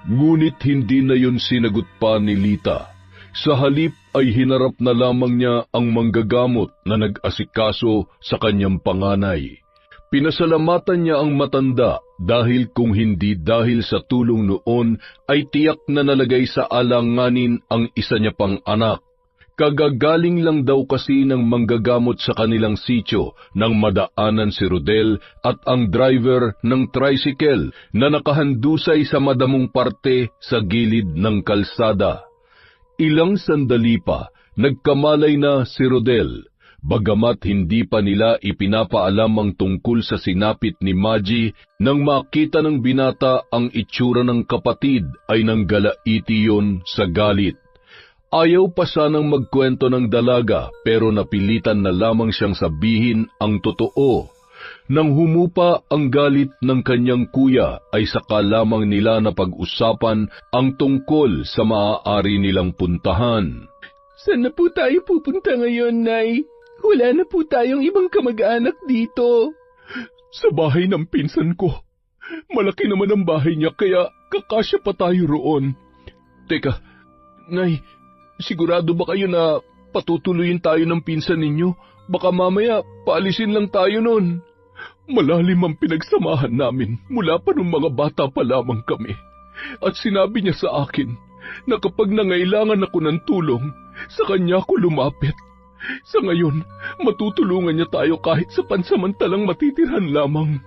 Ngunit hindi na yun sinagot pa ni Lita. Sa halip ay hinarap na lamang niya ang manggagamot na nag-asikaso sa kanyang panganay. Pinasalamatan niya ang matanda dahil kung hindi dahil sa tulong noon ay tiyak na nalagay sa alanganin ang isa niya pang anak. Kagagaling lang daw kasi ng manggagamot sa kanilang sityo nang madaanan si Rodel at ang driver ng tricycle na nakahandusay sa madamong parte sa gilid ng kalsada. Ilang sandali pa, nagkamalay na si Rodel. Bagamat hindi pa nila ipinapaalam ang tungkol sa sinapit ni Maggie, nang makita ng binata ang itsura ng kapatid ay nanggalaiti yon sa galit. Ayaw pa sanang magkwento ng dalaga pero napilitan na lamang siyang sabihin ang totoo. Nang humupa ang galit ng kanyang kuya ay saka lamang nila napag-usapan ang tungkol sa maaari nilang puntahan. Saan na po tayo pupunta ngayon, Nay? Wala na po tayong ibang kamag-anak dito. Sa bahay ng pinsan ko. Malaki naman ang bahay niya kaya kakasya pa tayo roon. Teka, Nay, sigurado ba kayo na patutuloyin tayo ng pinsan ninyo? Baka mamaya paalisin lang tayo nun. Malalim ang pinagsamahan namin mula pa nung mga bata pa lamang kami. At sinabi niya sa akin na kapag nangailangan ako ng tulong, sa kanya ako lumapit. Sa ngayon, matutulungan niya tayo kahit sa pansamantalang matitirhan lamang.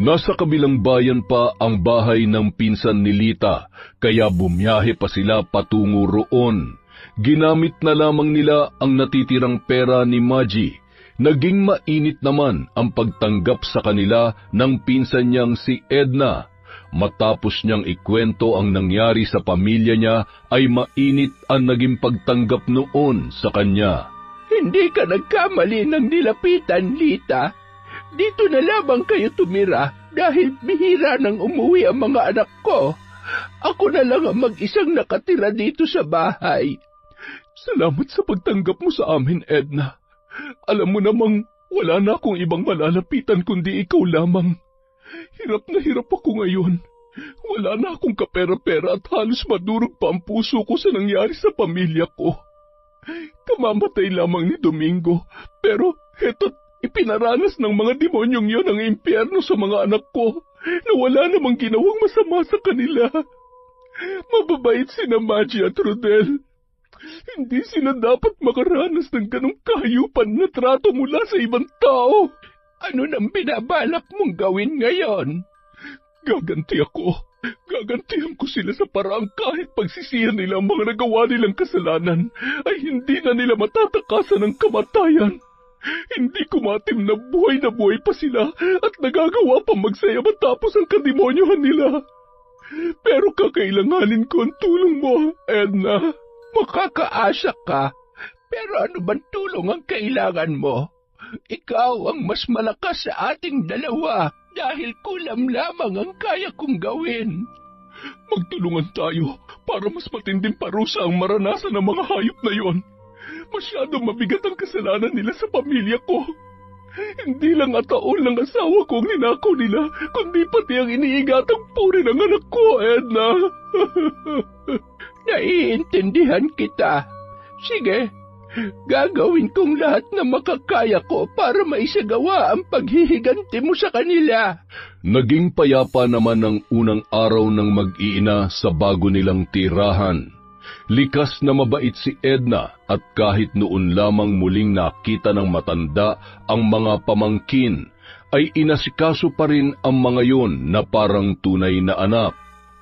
Nasa kabilang bayan pa ang bahay ng pinsan ni Lita, kaya bumiyahe pa sila patungo roon. Ginamit na lamang nila ang natitirang pera ni Maggie. Naging mainit naman ang pagtanggap sa kanila ng pinsan niyang si Edna. Matapos niyang ikwento ang nangyari sa pamilya niya, ay mainit ang naging pagtanggap noon sa kanya. Hindi ka nagkamali ng nilapitan, Lita. Dito na lamang kayo tumira dahil bihira nang umuwi ang mga anak ko. Ako na lang ang mag-isang nakatira dito sa bahay. Salamat sa pagtanggap mo sa amin, Edna. Alam mo namang wala na akong ibang malalapitan kundi ikaw lamang. Hirap na hirap ako ngayon. Wala na akong kapera-pera at halos madurog pa ang puso ko sa nangyari sa pamilya ko. Kamamatay lamang ni Domingo, pero heto't ipinaranas ng mga demonyong yon ang impyerno sa mga anak ko na wala namang ginawang masama sa kanila. Mababait sina Maggie at Rodel. Hindi sila dapat makaranas ng ganong kahayupan na trato mula sa ibang tao. Ano nang binabalak mong gawin ngayon? Gaganti ako. Gagantihan ko sila sa paraang kahit pagsisihan nila ang mga nagawa nilang kasalanan ay hindi na nila matatakasan ng kamatayan. Hindi kumatim na buhay pa sila at nagagawa pa magsaya matapos ang kademonyohan nila. Pero kakailanganin ko ang tulong mo, Edna. Makakaasa ka, pero ano bang tulong ang kailangan mo? Ikaw ang mas malakas sa ating dalawa dahil kulam lamang ang kaya kong gawin. Magtulungan tayo para mas matinding parusa ang maranasan ng mga hayop na yon. Masyadong mabigat ang kasalanan nila sa pamilya ko. Hindi lang ataon ng asawa ko ang ninakaw nila, kundi pati ang iniigatang puri ng anak ko, Edna. Naiintindihan kita. Sige, gagawin kong lahat na makakaya ko para maisagawa ang paghihiganti mo sa kanila. Naging payapa naman ang unang araw ng mag-iina sa bago nilang tirahan. Likas na mabait si Edna at kahit noon lamang muling nakita ng matanda ang mga pamangkin, ay inasikaso pa rin ang mga yon na parang tunay na anak.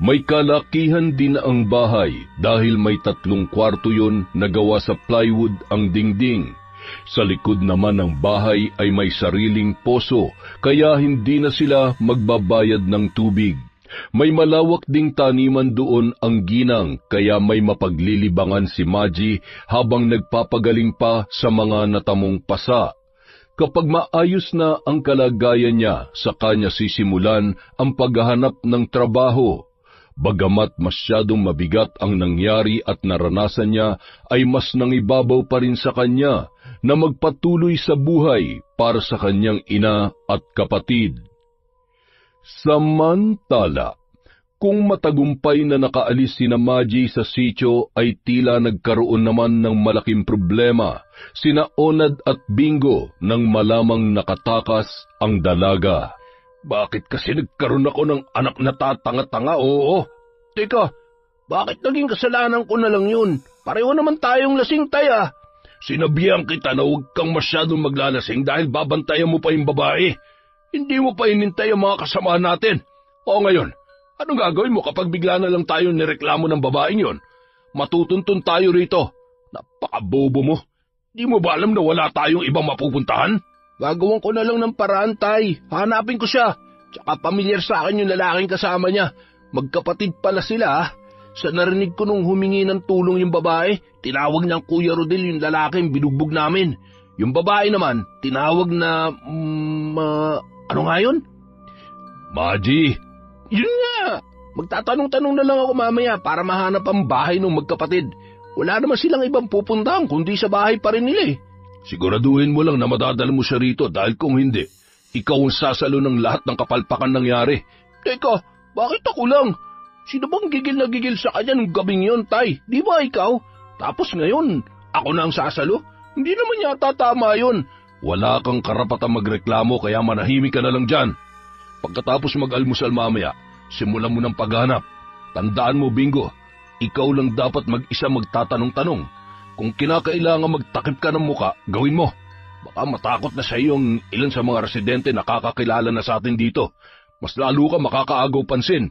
May kalakihan din ang bahay dahil may 3 kwarto yon na gawa sa plywood ang dingding. Sa likod naman ng bahay ay may sariling poso, kaya hindi na sila magbabayad ng tubig. May malawak ding taniman doon ang ginang, kaya may mapaglilibangan si Maji habang nagpapagaling pa sa mga natamong pasa. Kapag maayos na ang kalagayan niya, saka niya sisimulan ang paghahanap ng trabaho. Bagamat masyadong mabigat ang nangyari at naranasan niya, ay mas nangibabaw pa rin sa kanya na magpatuloy sa buhay para sa kanyang ina at kapatid. Samantala, kung matagumpay na nakaalis sina Maji sa sitio ay tila nagkaroon naman ng malaking problema sina Onad at Bingo nang malamang nakatakas ang dalaga. Bakit kasi nagkaroon ako ng anak na tatanga-tanga? Oo. Teka, bakit naging kasalanan ko na lang yun? Pareho naman tayong lasing, Tay. Sinabihan kita na huwag kang masyadong maglalasing dahil babantayan mo pa yung babae. Hindi mo pa inintay ang mga kasama natin. O ngayon, anong gagawin mo kapag bigla na lang tayo nireklamo ng babaeng yon? Matutuntun tayo rito. Napakabobo mo. Di mo ba alam na wala tayong ibang mapupuntahan? Gagawin ko na lang ng paraan, Tay. Hanapin ko siya. Tsaka pamilyar sa akin yung lalaking kasama niya. Magkapatid pala sila. Sa narinig ko nung humingi ng tulong yung babae, tinawag niyang Kuya Rodel yung lalaking binugbog namin. Yung babae naman, tinawag na... ano nga yun? Maji! Yun nga! Magtatanong-tanong na lang ako mamaya para mahanap ang bahay ng magkapatid. Wala naman silang ibang pupuntahan kundi sa bahay pa rin nila eh. Siguraduhin mo lang na madadala mo siya rito dahil kung hindi, ikaw ang sasalo ng lahat ng kapalpakan nangyari. Teka, bakit ako lang? Sino bang gigil na gigil sa kanya nung gabing yon, Tay? Di ba ikaw? Tapos ngayon, ako na ang sasalo? Hindi naman yata tama yun. Wala kang karapatang magreklamo kaya manahimik ka na lang dyan. Pagkatapos mag-almusal mamaya, simulan mo ng paghanap. Tandaan mo, Bingo, ikaw lang dapat mag-isa magtatanong-tanong. Kung kinakailangan magtakip ka ng muka, gawin mo. Baka matakot na sa iyo ang ilan sa mga residente na kakakilala na sa atin dito. Mas lalo ka makakaagaw pansin.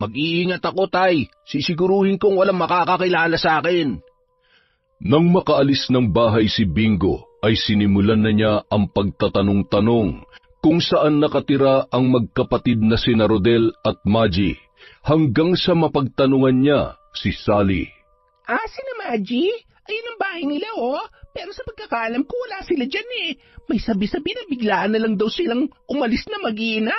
Mag-iingat ako, Tay. Sisiguruhin kong walang makakakilala sa akin. Nang makaalis ng bahay si Bingo, ay sinimulan na niya ang pagtatanong-tanong kung saan nakatira ang magkapatid na sina Rodel at Maji, hanggang sa mapagtanungan niya si Sally. Sina Maji? Ayun ang bahay nila, oh. Pero sa pagkakaalam ko, wala sila dyan eh. May sabi-sabi na biglaan na lang daw silang umalis na mag-iina.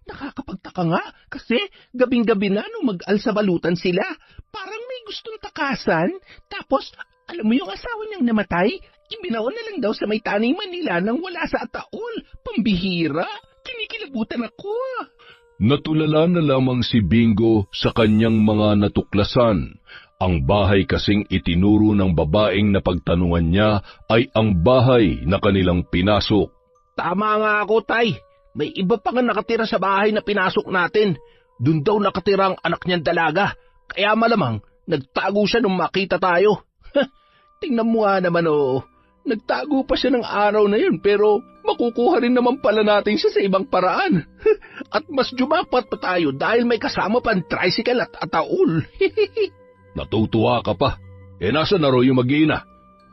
Nakakapagtaka nga, kasi gabing-gabi na nung mag-alsabalutan sila. Parang may gustong takasan. Tapos, alam mo yung asawa niyang namatay? Ibinaon na lang daw sa may taniman nila nang wala sa ataol. Pambihira. Kinikilabutan ako. Natulala na lamang si Bingo sa kanyang mga natuklasan. Ang bahay kasing itinuro ng babaeng na pagtanungan niya ay ang bahay na kanilang pinasok. Tama nga ako, Tay. May iba pa nga nakatira sa bahay na pinasok natin. Doon daw nakatira ang anak niyang dalaga. Kaya malamang, nagtago siya nung makita tayo. Tingnan mo nga naman, oh. Nagtago pa siya ng araw na yun, pero makukuha rin naman pala natin siya sa ibang paraan. At mas jumapat pa tayo dahil may kasama pang tricycle at ataul. Natutuwa ka pa. Nasa na raw yung mag-iina?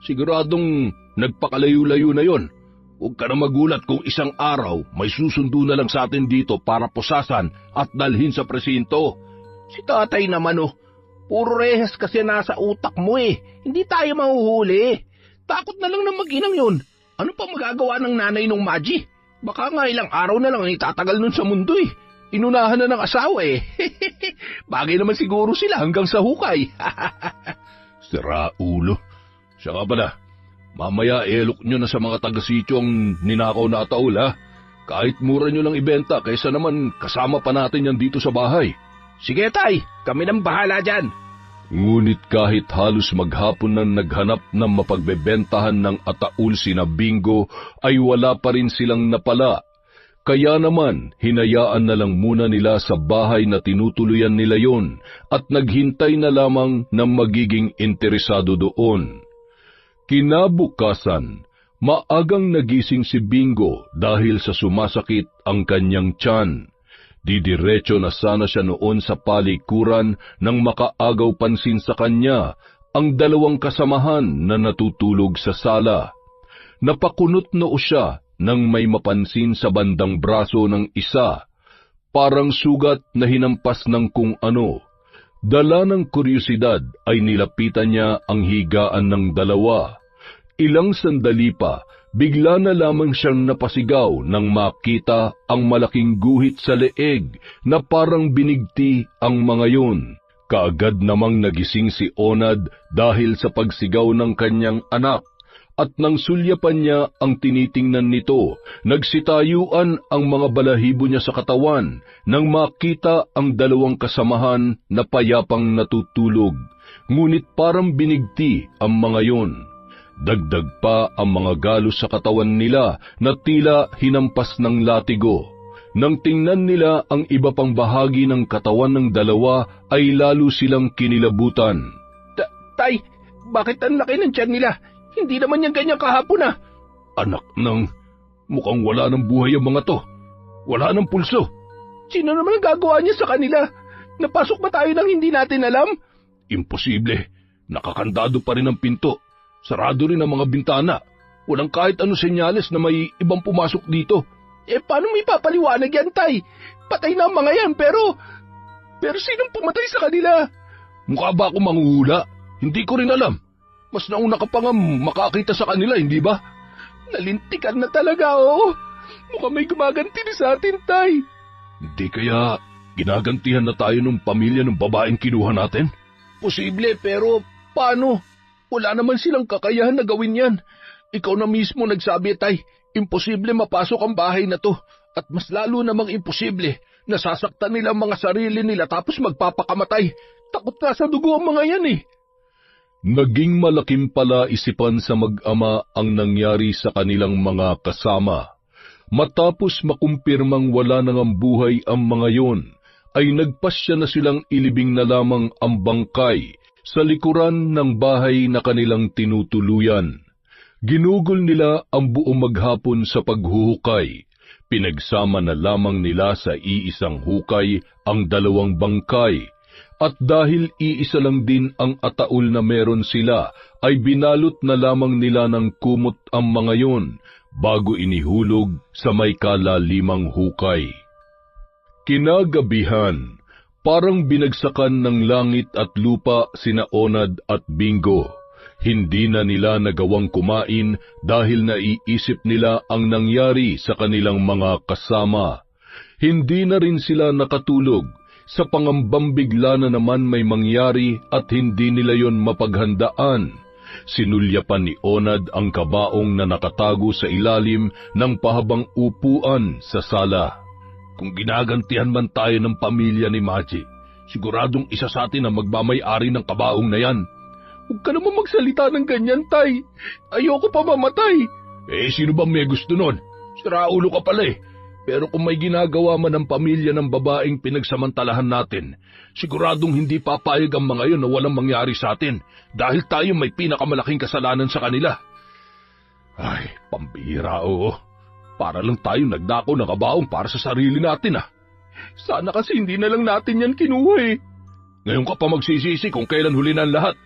Siguradong nagpakalayo-layo na yon. Huwag ka na magulat kung isang araw may susundo na lang sa atin dito para pusasan at dalhin sa presinto. Si tatay naman, oh. Puro rehas kasi nasa utak mo eh. Hindi tayo mahuhuli. Takot na lang ng mag-inang yun. Ano pa magagawa ng nanay nung Maji? Baka nga ilang araw na lang itatagal nun sa mundo eh. Inunahan na ng asawa eh. Bagay naman siguro sila hanggang sa hukay. Sira ulo. Siya nga pala, mamaya elok nyo na sa mga taga-sityo ang ninakaw na ataul ha. Kahit mura nyo lang ibenta kaysa naman kasama pa natin yan dito sa bahay. Sige, Tay, kami nang bahala dyan. Ngunit kahit halos maghapon nang naghanap ng mapagbebentahan ng ataul sina Bingo, ay wala pa rin silang napala. Kaya naman, hinayaan na lang muna nila sa bahay na tinutuluyan nila yon at naghintay na lamang ng magiging interesado doon. Kinabukasan, maagang nagising si Bingo dahil sa sumasakit ang kanyang tiyan. Didiretso na sana siya noon sa palikuran nang makaagaw pansin sa kanya ang dalawang kasamahan na natutulog sa sala. Napakunot noo siya nang may mapansin sa bandang braso ng isa, parang sugat na hinampas ng kung ano. Dala ng kuryosidad ay nilapitan niya ang higaan ng dalawa. Ilang sandali pa, bigla na lamang siyang napasigaw nang makita ang malaking guhit sa leeg na parang binigti ang mga yun. Kaagad namang nagising si Onad dahil sa pagsigaw ng kanyang anak, at nang sulyapan niya ang tinitingnan nito, nagsitayuan ang mga balahibo niya sa katawan nang makita ang dalawang kasamahan na payapang natutulog, ngunit parang binigti ang mga yun. Dagdag pa ang mga galos sa katawan nila na tila hinampas ng latigo. Nang tingnan nila ang iba pang bahagi ng katawan ng dalawa ay lalo silang kinilabutan. Tay, bakit ang laki ng tiyan nila? Hindi naman yan ganyan kahapon ah. Anak ng, mukhang wala ng buhay ang mga to. Wala ng pulso. Sino naman ang gagawa niya sa kanila? Napasok ba tayo nang hindi natin alam? Imposible. Nakakandado pa rin ang pinto. Sarado rin ang mga bintana. Walang kahit ano senyales na may ibang pumasok dito. Paano may papaliwanag yan, Tay? Patay na ang mga yan, pero sinong pumatay sa kanila? Mukha ba ako manghuhula? Hindi ko rin alam. Mas nauna ka pa nga makakita sa kanila, hindi ba? Nalintikan na talaga, oo. Mukhang may gumaganti na sa atin, Tay. Hindi kaya ginagantihan na tayo ng pamilya ng babaeng kinuha natin? Posible, pero paano? Wala naman silang kakayahan na gawin yan. Ikaw na mismo nagsabi, Tay, imposible mapasok ang bahay na to. At mas lalo namang imposible, nasasaktan nila ang mga sarili nila tapos magpapakamatay. Takot na sa dugo ang mga yan eh. Naging malaking palaisipan sa mag-ama ang nangyari sa kanilang mga kasama. Matapos makumpirmang wala nang ang buhay ang mga yon, ay nagpasya na silang ilibing na lamang ang bangkay sa likuran ng bahay na kanilang tinutuluyan. Ginugol nila ang buong maghapon sa paghuhukay. Pinagsama na lamang nila sa iisang hukay ang dalawang bangkay. At dahil iisa lang din ang ataol na meron sila, ay binalot na lamang nila ng kumot ang mga yon bago inihulog sa may kalalimang hukay. Kinagabihan, parang binagsakan ng langit at lupa sina Onad at Bingo. Hindi na nila nagawang kumain dahil naiisip nila ang nangyari sa kanilang mga kasama. Hindi na rin sila nakatulog sa pangambang bigla na naman may mangyari at hindi nila yon mapaghandaan. Sinulyapan ni Onad ang kabaong na nakatago sa ilalim ng pahabang upuan sa sala. Kung ginagantihan man tayo ng pamilya ni Maji, siguradong isa sa atin ang magmamay-ari ng kabaong na yan. Huwag ka naman magsalita ng ganyan, Tay. Ayoko pa mamatay. Sino ba may gusto nun? Siraulo ka pala eh. Pero kung may ginagawa man ang pamilya ng babaeng pinagsamantalahan natin, siguradong hindi papayag ang mga yun na walang mangyari sa atin dahil tayo may pinakamalaking kasalanan sa kanila. Ay, pambihira oo. Para lang tayo nagdako ng kabaong para sa sarili natin ah. Sana kasi hindi na lang natin yan kinuha eh. Ngayon ka pa magsisisi kung kailan huli na ang lahat.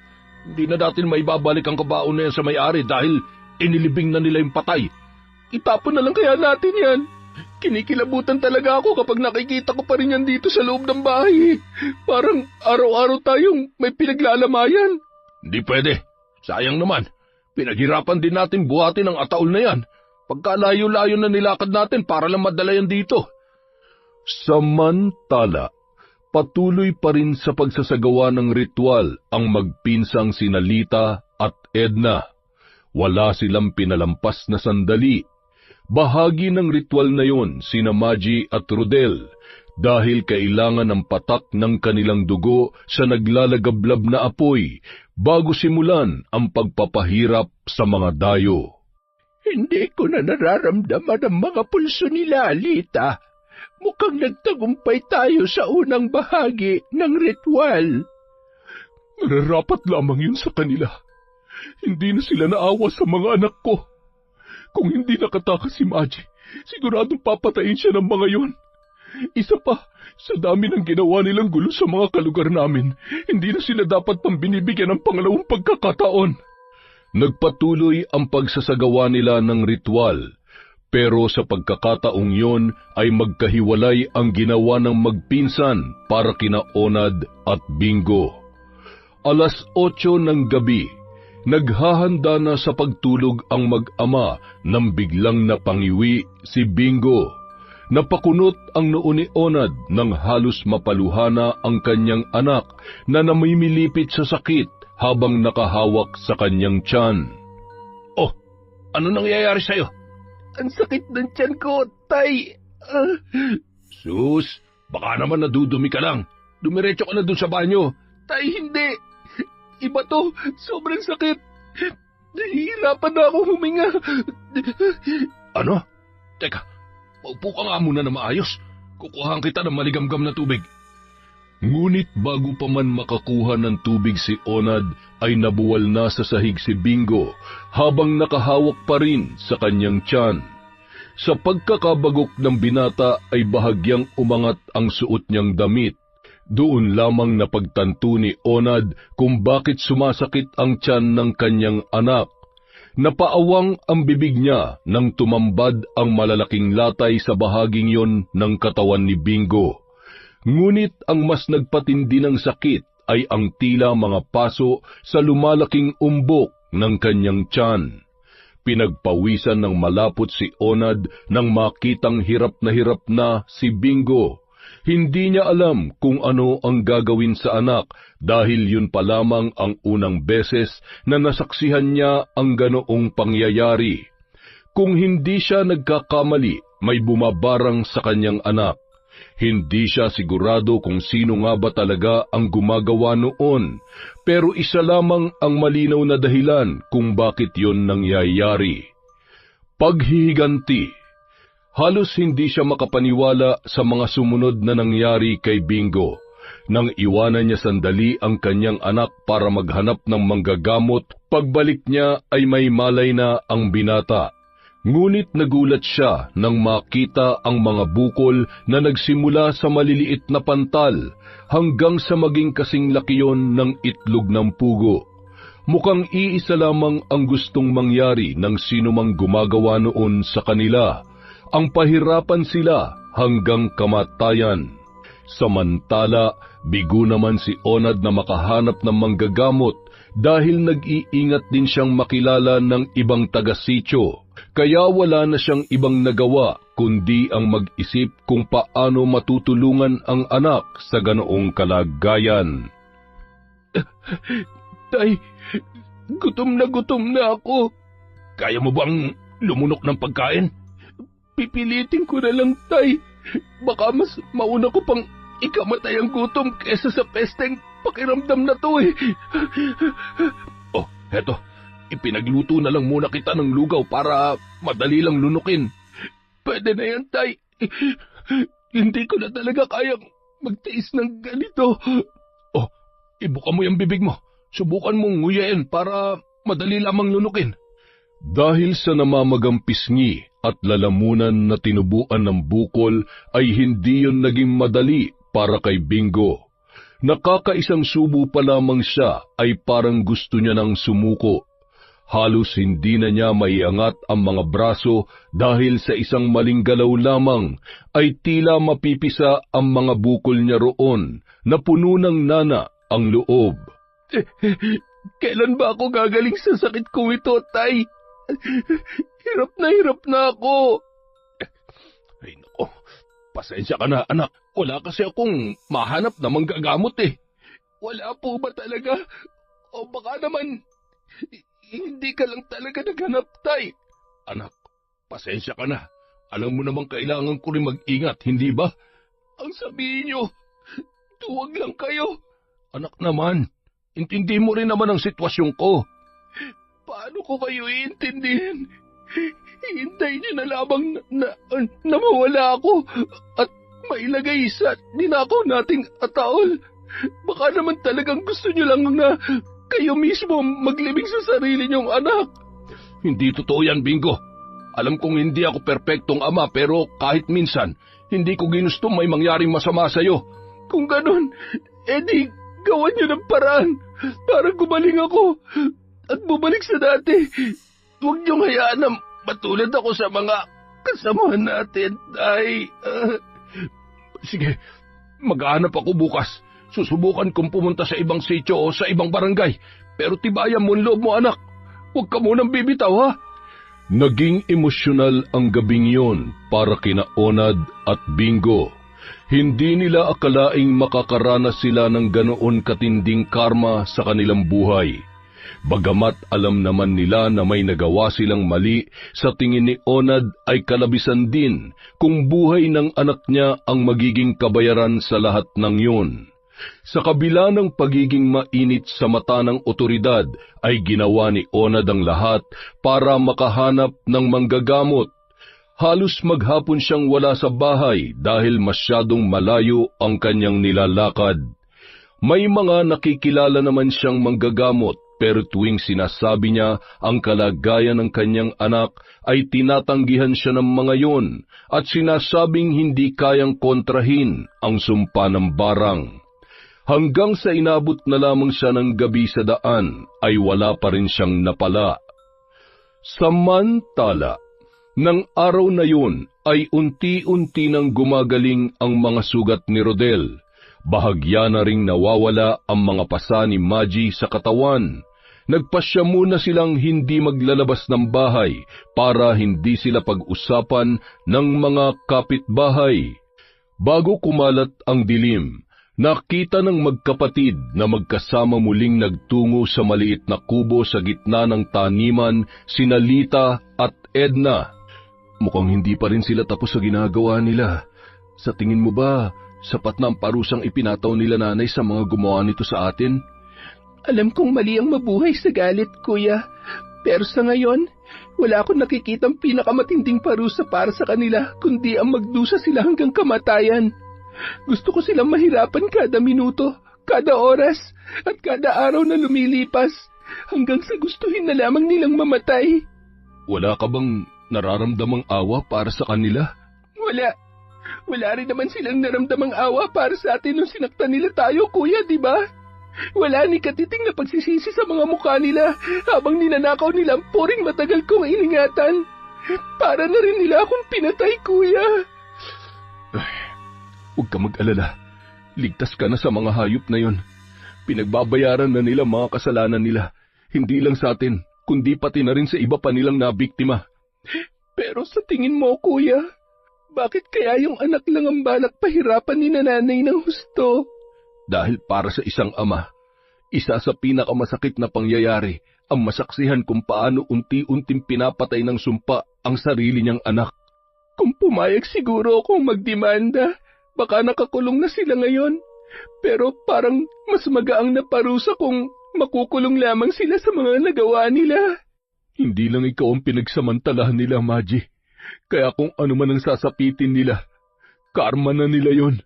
Hindi na natin maibabalik ang kabaong na yan sa may-ari dahil inilibing na nila yung patay. Itapon na lang kaya natin yan. Kinikilabutan talaga ako kapag nakikita ko pa rin yan dito sa loob ng bahay. Parang araw-araw tayong may pinaglalamayan. Hindi pwede. Sayang naman. Pinaghirapan din natin buhatin ang ataol na yan. Pagkalayo-layo na nilakad natin para lang madala yan dito. Samantala, patuloy pa rin sa pagsasagawa ng ritual ang magpinsang sina Lita at Edna. Wala silang pinalampas na sandali. Bahagi ng ritual na yon sina Maji at Rodel dahil kailangan ng patak ng kanilang dugo sa naglalagablab na apoy bago simulan ang pagpapahirap sa mga dayo. Hindi ko na nararamdaman ang mga pulso nila, Lita. Mukhang nagtagumpay tayo sa unang bahagi ng ritual. Nararapat lamang yun sa kanila. Hindi na sila naawa sa mga anak ko. Kung hindi nakatakas si Maji, siguradong papatayin siya ng mga yon. Isa pa, sa dami ng ginawa nilang gulo sa mga kalugar namin, hindi na sila dapat pang binibigyan ng pangalawang pagkakataon. Nagpatuloy ang pagsasagawa nila ng ritual, pero sa pagkakataong yon ay magkahiwalay ang ginawa ng magpinsan para kina Onad at Bingo. 8:00 ng gabi, naghahanda na sa pagtulog ang mag-ama nang biglang napangiwi si Bingo. Napakunot ang noo ni Onad nang halos mapaluhana ang kanyang anak na namimilipit sa sakit habang nakahawak sa kanyang tiyan. Oh, ano nangyayari sa'yo? Ang sakit ng tiyan ko, Tay. Sus, baka naman nadudumi ka lang. Dumiretso ka na dun sa banyo. Tay, hindi. Iba to, sobrang sakit. Nahihirapan na ako huminga. Ano? Teka, paupo ka nga muna na maayos. Kukuhaan kita ng maligamgam na tubig. Ngunit bago pa man makakuha ng tubig si Onad, ay nabuwal na sa sahig si Bingo habang nakahawak pa rin sa kanyang tiyan. Sa pagkakabagok ng binata ay bahagyang umangat ang suot niyang damit. Doon lamang napagtanto ni Onad kung bakit sumasakit ang tiyan ng kanyang anak. Napaawang ang bibig niya nang tumambad ang malalaking latay sa bahaging yon ng katawan ni Bingo. Ngunit ang mas nagpatindi ng sakit ay ang tila mga paso sa lumalaking umbok ng kanyang tiyan. Pinagpawisan ng malapot si Onad nang makitang hirap na si Bingo. Hindi niya alam kung ano ang gagawin sa anak dahil yun pa lamang ang unang beses na nasaksihan niya ang ganoong pangyayari. Kung hindi siya nagkakamali, may bumabarang sa kanyang anak. Hindi siya sigurado kung sino nga ba talaga ang gumagawa noon, pero isa lamang ang malinaw na dahilan kung bakit yon nangyayari. Paghihiganti. Halos hindi siya makapaniwala sa mga sumunod na nangyari kay Bingo. Nang iwanan niya sandali ang kanyang anak para maghanap ng manggagamot, pagbalik niya ay may malay na ang binata. Ngunit nagulat siya nang makita ang mga bukol na nagsimula sa maliliit na pantal hanggang sa maging kasing laki yon ng itlog ng pugo. Mukhang iisa lamang ang gustong mangyari ng sinumang gumagawa noon sa kanila, ang pahirapan sila hanggang kamatayan. Samantala, bigo naman si Onad na makahanap ng manggagamot dahil nag-iingat din siyang makilala ng ibang taga-sityo. Kaya wala na siyang ibang nagawa kundi ang mag-isip kung paano matutulungan ang anak sa ganoong kalagayan. Tay, gutom na ako. Kaya mo bang lumunok ng pagkain? Pipilitin ko na lang, Tay. Baka mas mauna ko pang ikamatay ang gutom kesa sa pesteng pakiramdam na to eh. Oh, heto. Ipinagluto na lang muna kita ng lugaw para madali lang lunukin. Pwede na yan, Tay. Hindi ko na talaga kayang magtiis ng ganito. Oh, ibuka mo yung bibig mo. Subukan mong nguyain para madali lamang lunukin. Dahil sa namamagang pisngi at lalamunan na tinubuan ng bukol ay hindi yon naging madali para kay Bingo. Nakakaisang subo pa lamang siya ay parang gusto niya nang sumuko. Halos hindi na niya maiangat ang mga braso dahil sa isang maling galaw lamang ay tila mapipisa ang mga bukol niya roon na puno ng nana ang loob. Kailan ba ako gagaling sa sakit ko ito, Tay? Hirap na ako. Ay nako, pasensya ka na anak. Wala kasi akong mahanap na manggagamot eh. Wala po ba talaga? O baka naman hindi ka lang talaga naghanap, Tay. Anak, pasensya ka na. Alam mo namang kailangan ko rin mag-ingat, hindi ba? Ang sabihin niyo, tuwag lang kayo. Anak naman, intindi mo rin naman ang sitwasyon ko. Paano ko kayo iintindihin? Hintayin niyo na lamang na mawala ako at mailagay sa ninakaw nating ataol. Baka naman talagang gusto niyo lang na kayo mismo maglibing sa sarili niyong anak. Hindi totoo yan, Bingo. Alam kong hindi ako perpektong ama pero kahit minsan, hindi ko ginusto may mangyaring masama sa'yo. Kung ganun, edi gawan niyo ng paraan para gumaling ako at bumalik sa dati. Huwag niyong hayaan na matulad ako sa mga kasamahan natin, Tay. Sige, maghahanap ako bukas. Susubukan kong pumunta sa ibang sitio o sa ibang barangay. Pero tibayan mo ang loob mo, anak. Huwag ka munang bibitaw, ha? Naging emosyonal ang gabing yon para kina Onad at Bingo. Hindi nila akalaing makakaranas sila ng ganoon katinding karma sa kanilang buhay. Bagamat alam naman nila na may nagawa silang mali, sa tingin ni Onad ay kalabisan din kung buhay ng anak niya ang magiging kabayaran sa lahat ng yun. Sa kabila ng pagiging mainit sa mata ng otoridad, ay ginawa ni Onad ang lahat para makahanap ng manggagamot. Halos maghapon siyang wala sa bahay dahil masyadong malayo ang kanyang nilalakad. May mga nakikilala naman siyang manggagamot, pero tuwing sinasabi niya ang kalagayan ng kanyang anak ay tinatanggihan siya ng mga yon at sinasabing hindi kayang kontrahin ang sumpa ng barang. Hanggang sa inabot na lamang siya ng gabi sa daan ay wala pa rin siyang napala. Samantala, ng araw na yun ay unti-unti nang gumagaling ang mga sugat ni Rodel. Bahagya na ring nawawala ang mga pasa ni Maggie sa katawan. Nagpasya muna silang hindi maglalabas ng bahay para hindi sila pag-usapan ng mga kapitbahay. Bago kumalat ang dilim, nakita ng magkapatid na magkasama muling nagtungo sa maliit na kubo sa gitna ng taniman sina Lita at Edna. Mukhang hindi pa rin sila tapos sa ginagawa nila. Sa tingin mo ba, sapat na ang parusang ipinataw nila nanay sa mga gumawa nito sa atin? Alam kong mali ang mabuhay sa galit, Kuya. Pero sa ngayon, wala akong nakikitang pinakamatinding parusa para sa kanila, kundi ang magdusa sila hanggang kamatayan. Gusto ko silang mahirapan kada minuto, kada oras, at kada araw na lumilipas, hanggang sa gustuhin na lamang nilang mamatay. Wala ka bang nararamdamang awa para sa kanila? Wala. Wala rin naman silang naramdamang awa para sa atin nung sinaktan nila tayo, Kuya, di ba? Wala ni katiting na pagsisisi sa mga mukha nila habang ninanakaw nila ang puring matagal kong iningatan. Para na rin nila akong pinatay, Kuya. Huwag ka mag-alala. Ligtas ka na sa mga hayop na yon. Pinagbabayaran na nila mga kasalanan nila. Hindi lang sa atin, kundi pati na rin sa iba pa nilang nabiktima. Pero sa tingin mo, Kuya, bakit kaya yung anak lang ang balak pahirapan ni nanay ng husto? Dahil para sa isang ama, isa sa pinakamasakit na pangyayari ang masaksihan kung paano unti-unting pinapatay ng sumpa ang sarili niyang anak. Kung pumayag siguro akong magdemanda, baka nakakulong na sila ngayon. Pero parang mas magaang na parusa kung makukulong lamang sila sa mga nagawa nila. Hindi lang ikaw ang pinagsamantalahan nila, Maggie. Kaya kung ano man ang sasapitin nila, karma na nila yon.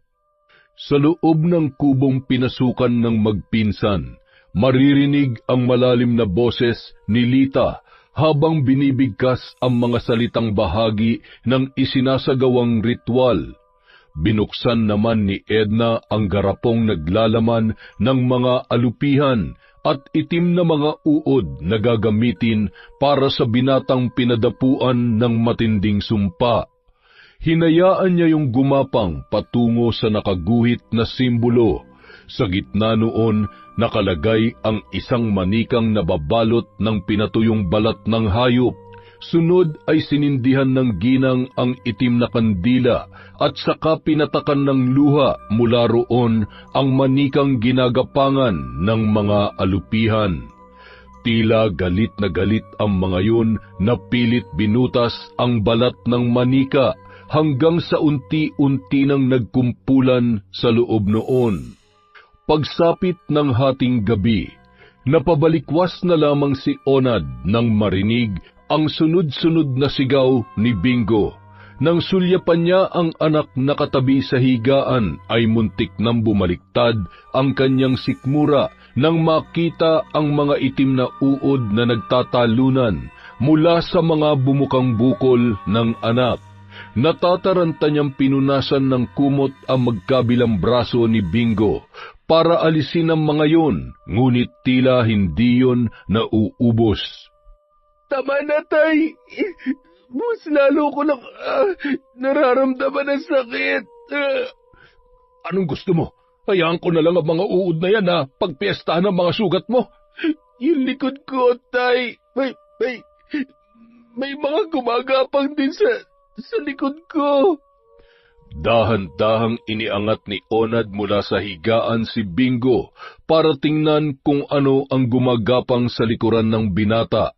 Sa loob ng kubong pinasukan ng magpinsan, maririnig ang malalim na boses ni Lita habang binibigkas ang mga salitang bahagi ng isinasagawang ritual. Binuksan naman ni Edna ang garapong naglalaman ng mga alupihan at itim na mga uod na gagamitin para sa binatang pinadapuan ng matinding sumpa. Hinayaan niya yung gumapang patungo sa nakaguhit na simbolo. Sa gitna noon, nakalagay ang isang manikang nababalot ng pinatuyong balat ng hayop. Sunod ay sinindihan ng ginang ang itim na kandila at saka pinatakan ng luha mula roon ang manikang ginagapangan ng mga alupihan. Tila galit na galit ang mga yun na pilit binutas ang balat ng manika hanggang sa unti-unti nang nagkumpulan sa loob noon. Pagsapit ng hating gabi, napabalikwas na lamang si Onad nang marinig ang sunod-sunod na sigaw ni Bingo. Nang sulyapan niya ang anak na katabi sa higaan, ay muntik nang bumaliktad ang kanyang sikmura nang makita ang mga itim na uod na nagtatalunan. mula sa mga bumukang bukol ng anak. Natataranta niyang pinunasan ng kumot ang magkabilang braso ni Bingo para alisin ang mga yon, ngunit tila hindi yon nauubos. Tama na, Tay. Mas lalo ko lang nararamdaman ang sakit. Anong gusto mo? Hayaan ko na lang ang mga uod na yan na pagpiestahan ng mga sugat mo. Yung likod ko, Tay. May mga gumagapang din sa likod ko. Dahan-dahang iniangat ni Onad mula sa higaan si Bingo para tingnan kung ano ang gumagapang sa likuran ng binata.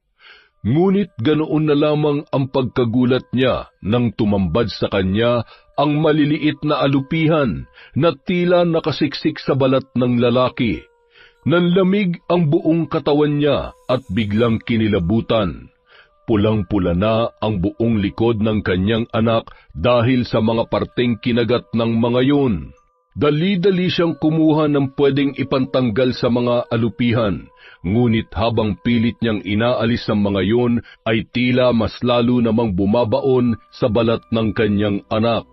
Ngunit ganoon na lamang ang pagkagulat niya nang tumambad sa kanya ang maliliit na alupihan na tila nakasiksik sa balat ng lalaki. Nanlamig ang buong katawan niya at biglang kinilabutan. Pulang-pula na ang buong likod ng kanyang anak dahil sa mga parteng kinagat ng mga yon. Dali-dali siyang kumuha ng pwedeng ipantanggal sa mga alupihan, ngunit habang pilit niyang inaalis ang mga yon ay tila mas lalo namang bumabaon sa balat ng kanyang anak.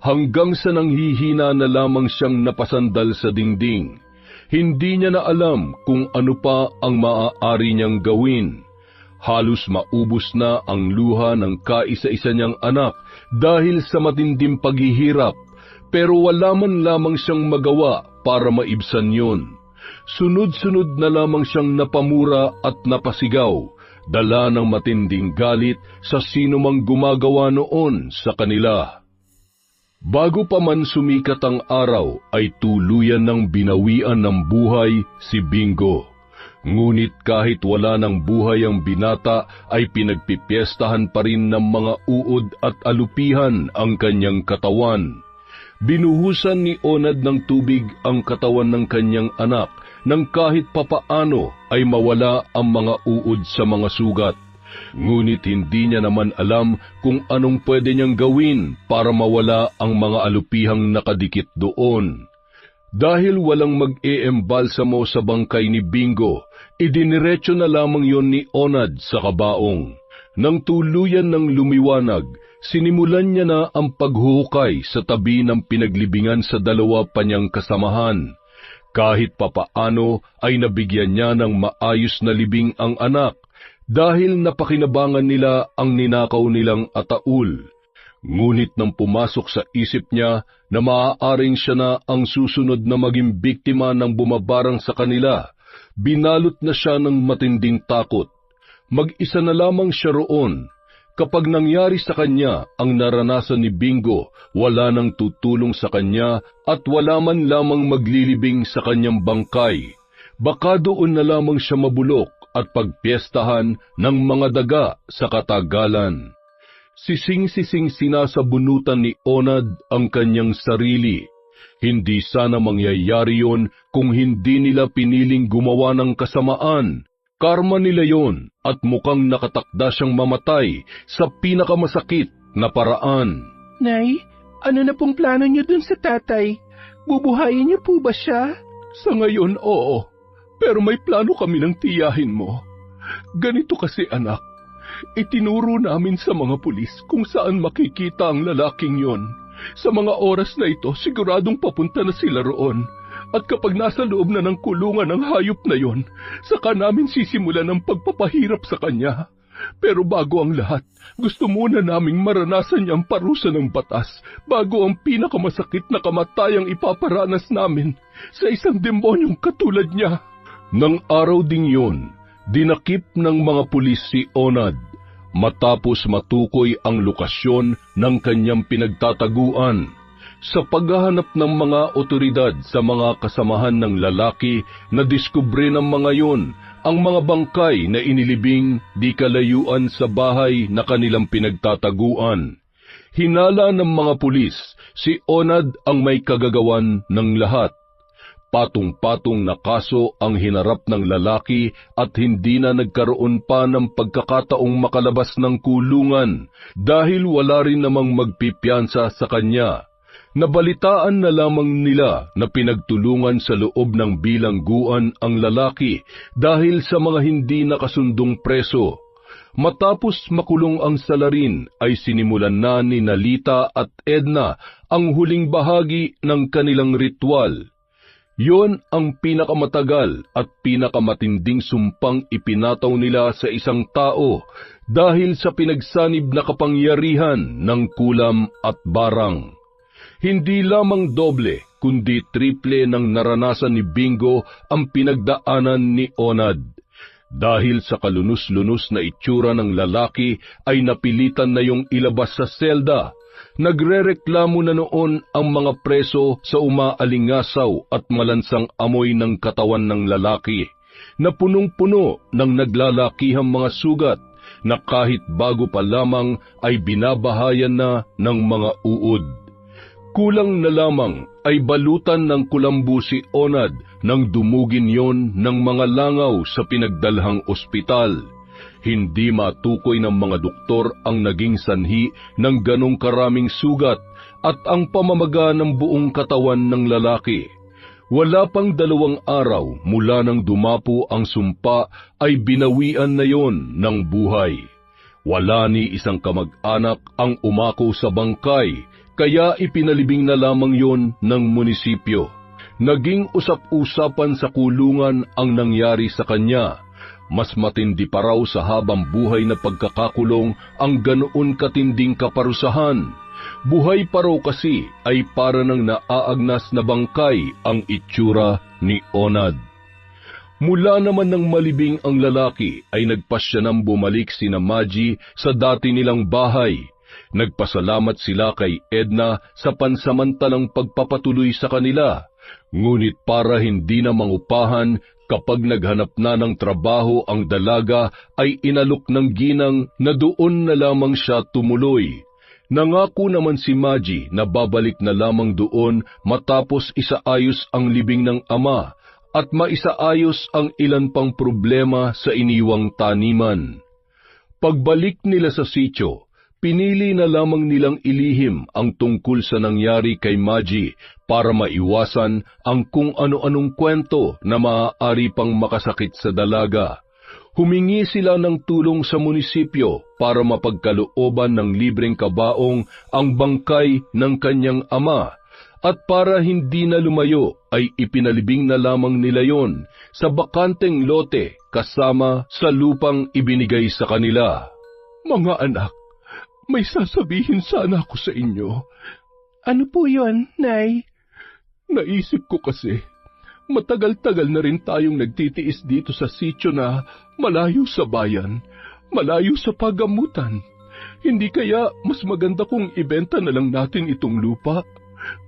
Hanggang sa nanghihina na lamang siyang napasandal sa dingding. Hindi niya na alam kung ano pa ang maaari niyang gawin. Halos maubos na ang luha ng kaisa-isa niyang anak dahil sa matinding paghihirap, pero wala man lamang siyang magawa para maibsan yon. Sunod-sunod na lamang siyang napamura at napasigaw, dala ng matinding galit sa sino mang gumagawa noon sa kanila. Bago pa man sumikat ang araw ay tuluyan ng binawian ng buhay si Bingo. Ngunit kahit wala ng buhay ang binata ay pinagpipiestahan pa rin ng mga uod at alupihan ang kanyang katawan. Binuhusan ni Onad ng tubig ang katawan ng kanyang anak nang kahit papaano ay mawala ang mga uod sa mga sugat. Ngunit hindi niya naman alam kung anong pwede niyang gawin para mawala ang mga alupihang nakadikit doon. Dahil walang mag-eembalsamo sa bangkay ni Bingo, idiniretso na lamang yon ni Onad sa kabaong. Nang tuluyan ng lumiwanag, sinimulan niya na ang paghuhukay sa tabi ng pinaglibingan sa dalawa pa niyang kasamahan. Kahit papaano ay nabigyan niya ng maayos na libing ang anak, dahil napakinabangan nila ang ninakaw nilang ataul. Ngunit nang pumasok sa isip niya na maaaring siya na ang susunod na maging biktima ng bumabarang sa kanila, binalot na siya ng matinding takot. Mag-isa na lamang siya roon. Kapag nangyari sa kanya ang naranasan ni Bingo, wala nang tutulong sa kanya at wala man lamang maglilibing sa kanyang bangkay. Baka doon na lamang siya mabulok at pagpiestahan ng mga daga sa katagalan. Sising-sising sinasabunutan ni Onad ang kanyang sarili. Hindi sana mangyayari yon kung hindi nila piniling gumawa ng kasamaan. Karma nila yon at mukhang nakatakda siyang mamatay sa pinakamasakit na paraan. Nay, ano na pong plano niyo dun sa tatay? Bubuhayin niyo po ba siya? Sa ngayon, oo. Pero may plano kami ng tiyahin mo. Ganito kasi, anak. Itinuro namin sa mga pulis kung saan makikita ang lalaking yon. Sa mga oras na ito, siguradong papunta na sila roon. At kapag nasa loob na ng kulungan ang hayop na yon, saka namin sisimulan ang pagpapahirap sa kanya. Pero bago ang lahat, gusto muna naming maranasan niya ang parusa ng batas bago ang pinakamasakit na kamatayang ipaparanas namin sa isang demonyong katulad niya. Nang araw ding yun, dinakip ng mga pulis si Onad. Matapos matukoy ang lokasyon ng kanyang pinagtataguan, sa paghahanap ng mga otoridad sa mga kasamahan ng lalaki, nadiskubre ng mga yon ang mga bangkay na inilibing di kalayuan sa bahay na kanilang pinagtataguan. Hinala ng mga pulis, si Onad ang may kagagawan ng lahat. Patong-patong na kaso ang hinarap ng lalaki at hindi na nagkaroon pa ng pagkakataong makalabas ng kulungan dahil wala rin namang magpipiyansa sa kanya. Nabalitaan na lamang nila na pinagtulungan sa loob ng bilangguan ang lalaki dahil sa mga hindi nakasundong preso. Matapos makulong ang salarin ay sinimulan na ni Lita at Edna ang huling bahagi ng kanilang ritual. Yon ang pinakamatagal at pinakamatinding sumpang ipinataw nila sa isang tao dahil sa pinagsanib na kapangyarihan ng kulam at barang. Hindi lamang doble kundi triple ng naranasan ni Bingo ang pinagdaanan ni Onad. Dahil sa kalunos-lunos na itsura ng lalaki ay napilitan na yung ilabas sa selda. Nagrereklamo na noon ang mga preso sa umaalingasaw at malansang amoy ng katawan ng lalaki, na punong-puno ng naglalakihang mga sugat na kahit bago pa lamang ay binabahayan na ng mga uod. Kulang na lamang ay balutan ng kulambu si Onad nang dumugin yon ng mga langaw sa pinagdalhang ospital. Hindi matukoy ng mga doktor ang naging sanhi ng ganong karaming sugat at ang pamamaga ng buong katawan ng lalaki. Wala pang 2 araw mula nang dumapo ang sumpa ay binawian na yon ng buhay. Wala ni isang kamag-anak ang umako sa bangkay, kaya ipinalibing na lamang yon ng munisipyo. Naging usap-usapan sa kulungan ang nangyari sa kanya. Mas matindi pa raw sa habang buhay na pagkakakulong ang ganoon katinding kaparusahan. Buhay pa raw kasi ay para ng naaagnas na bangkay ang itsura ni Onad. Mula naman ng malibing ang lalaki ay nagpasya nang bumalik sina Maggie sa dati nilang bahay. Nagpasalamat sila kay Edna sa pansamantalang pagpapatuloy sa kanila. Ngunit para hindi na mangupahan, kapag naghanap na ng trabaho ang dalaga ay inalok ng ginang na doon na lamang siya tumuloy. Nangako naman si Maggie na babalik na lamang doon matapos isaayos ang libing ng ama at maisaayos ang ilan pang problema sa iniwang taniman. Pagbalik nila sa sitio, pinili na lamang nilang ilihim ang tungkol sa nangyari kay Maggie para maiwasan ang kung ano-anong kwento na maaari pang makasakit sa dalaga. Humingi sila ng tulong sa munisipyo para mapagkalooban ng libreng kabaong ang bangkay ng kanyang ama, at para hindi na lumayo ay ipinalibing na lamang nila yon sa bakanteng lote kasama sa lupang ibinigay sa kanila. Mga anak, may sasabihin sana ako sa inyo. Ano po yon, Nay? Naisip ko kasi, matagal-tagal na rin tayong nagtitiis dito sa sityo na malayo sa bayan, malayo sa pagamutan. Hindi kaya mas maganda kung ibenta na lang natin itong lupa?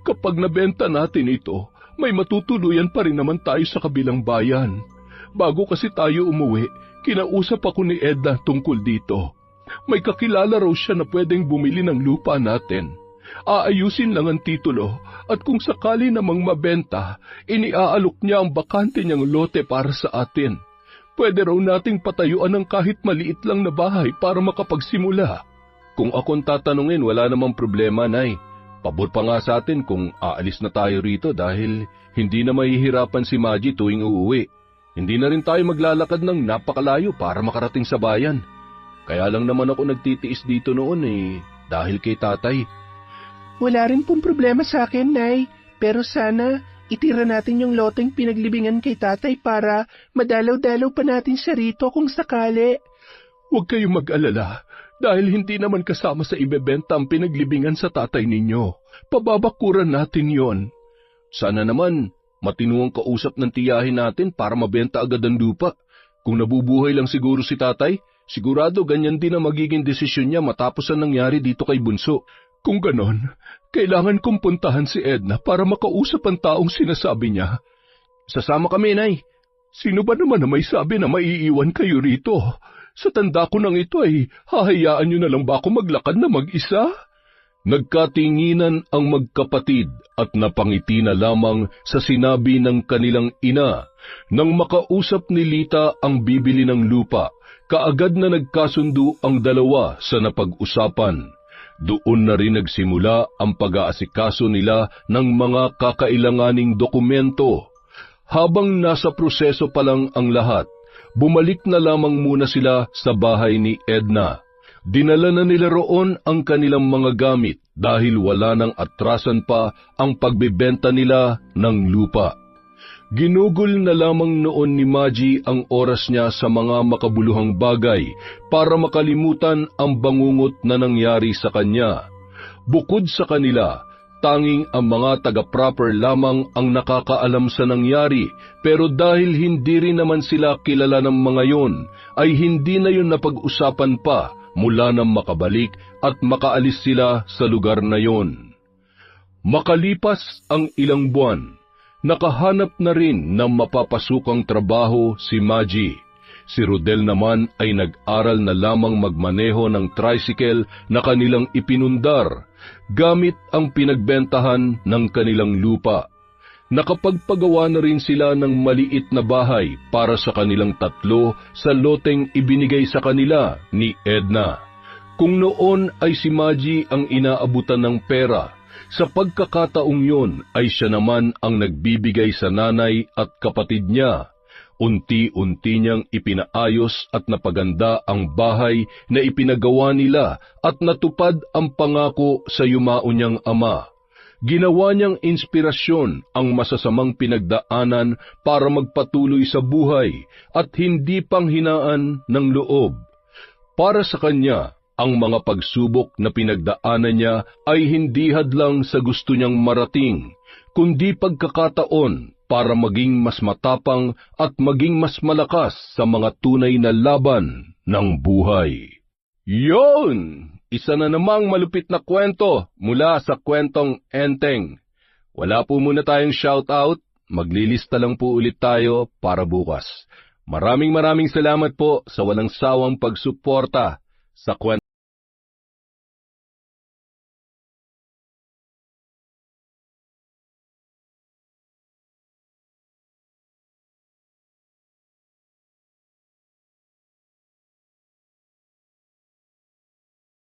Kapag nabenta natin ito, may matutuluyan pa rin naman tayo sa kabilang bayan. Bago kasi tayo umuwi, kinausap ako ni Edna tungkol dito. May kakilala raw siya na pwedeng bumili ng lupa natin. Aayusin lang ang titulo at kung sakali namang mabenta, iniaalok niya ang bakante niyang lote para sa atin. Pwede raw nating patayuan ng kahit maliit lang na bahay para makapagsimula. Kung akong tatanungin, wala namang problema, Nay. Pabor pa nga sa atin kung aalis na tayo rito dahil hindi na mahihirapan si Maggie tuwing uuwi. Hindi na rin tayo maglalakad ng napakalayo para makarating sa bayan. Kaya lang naman ako nagtitiis dito noon dahil kay tatay. Wala rin pong problema sa akin, Nay. Pero sana itira natin yung loteng pinaglibingan kay tatay para madalaw-dalaw pa natin siya rito kung sakali. Huwag kayong mag-alala dahil hindi naman kasama sa ibebenta ang pinaglibingan sa tatay ninyo. Pababakuran natin yon. Sana naman matinuang kausap ng tiyahin natin para mabenta agad ang lupa. Kung nabubuhay lang siguro si tatay, sigurado ganyan din ang magiging desisyon niya matapos ang nangyari dito kay Bunso. Kung ganon, kailangan kong puntahan si Edna para makausap ang taong sinasabi niya. Sasama kami, Nay. Sino ba naman na may sabi na maiiwan kayo rito? Sa tanda ko nang ito ay hahayaan niyo na lang ba ako maglakad na mag-isa? Nagkatinginan ang magkapatid at napangiti na lamang sa sinabi ng kanilang ina. Nang makausap ni Lita ang bibili ng lupa, kaagad na nagkasundo ang dalawa sa napag-usapan. Doon na rin nagsimula ang pag-aasikaso nila ng mga kakailanganing dokumento. Habang nasa proseso pa lang ang lahat, bumalik na lamang muna sila sa bahay ni Edna. Dinala na nila roon ang kanilang mga gamit dahil wala nang atrasan pa ang pagbebenta nila ng lupa. Ginugol na lamang noon ni Maggie ang oras niya sa mga makabuluhang bagay para makalimutan ang bangungot na nangyari sa kanya. Bukod sa kanila, tanging ang mga taga-proper lamang ang nakakaalam sa nangyari, pero dahil hindi rin naman sila kilala ng mga yon, ay hindi na yun napag-usapan pa mula nang makabalik at makaalis sila sa lugar na yon. Makalipas ang ilang buwan, nakahanap na rin ng mapapasukang trabaho si Maggie. Si Rodel naman ay nag-aral na lamang magmaneho ng tricycle na kanilang ipinundar gamit ang pinagbentahan ng kanilang lupa. Nakapagpagawa na rin sila ng maliit na bahay para sa kanilang tatlo sa loteng ibinigay sa kanila ni Edna. Kung noon ay si Maggie ang inaabutan ng pera, sa pagkakataong yon ay siya naman ang nagbibigay sa nanay at kapatid niya. Unti-unti niyang ipinaayos at napaganda ang bahay na ipinagawa nila at natupad ang pangako sa yumao niyang ama. Ginawa niyang inspirasyon ang masasamang pinagdaanan para magpatuloy sa buhay at hindi panghinaan ng loob. Para sa kanya, ang mga pagsubok na pinagdaanan niya ay hindi hadlang sa gusto niyang marating, kundi pagkakataon para maging mas matapang at maging mas malakas sa mga tunay na laban ng buhay. Yon! Isa na namang malupit na kwento mula sa kwentong Enteng. Wala po muna tayong shoutout, maglilista lang po ulit tayo para bukas. Maraming salamat po sa walang sawang pagsuporta sa kwento.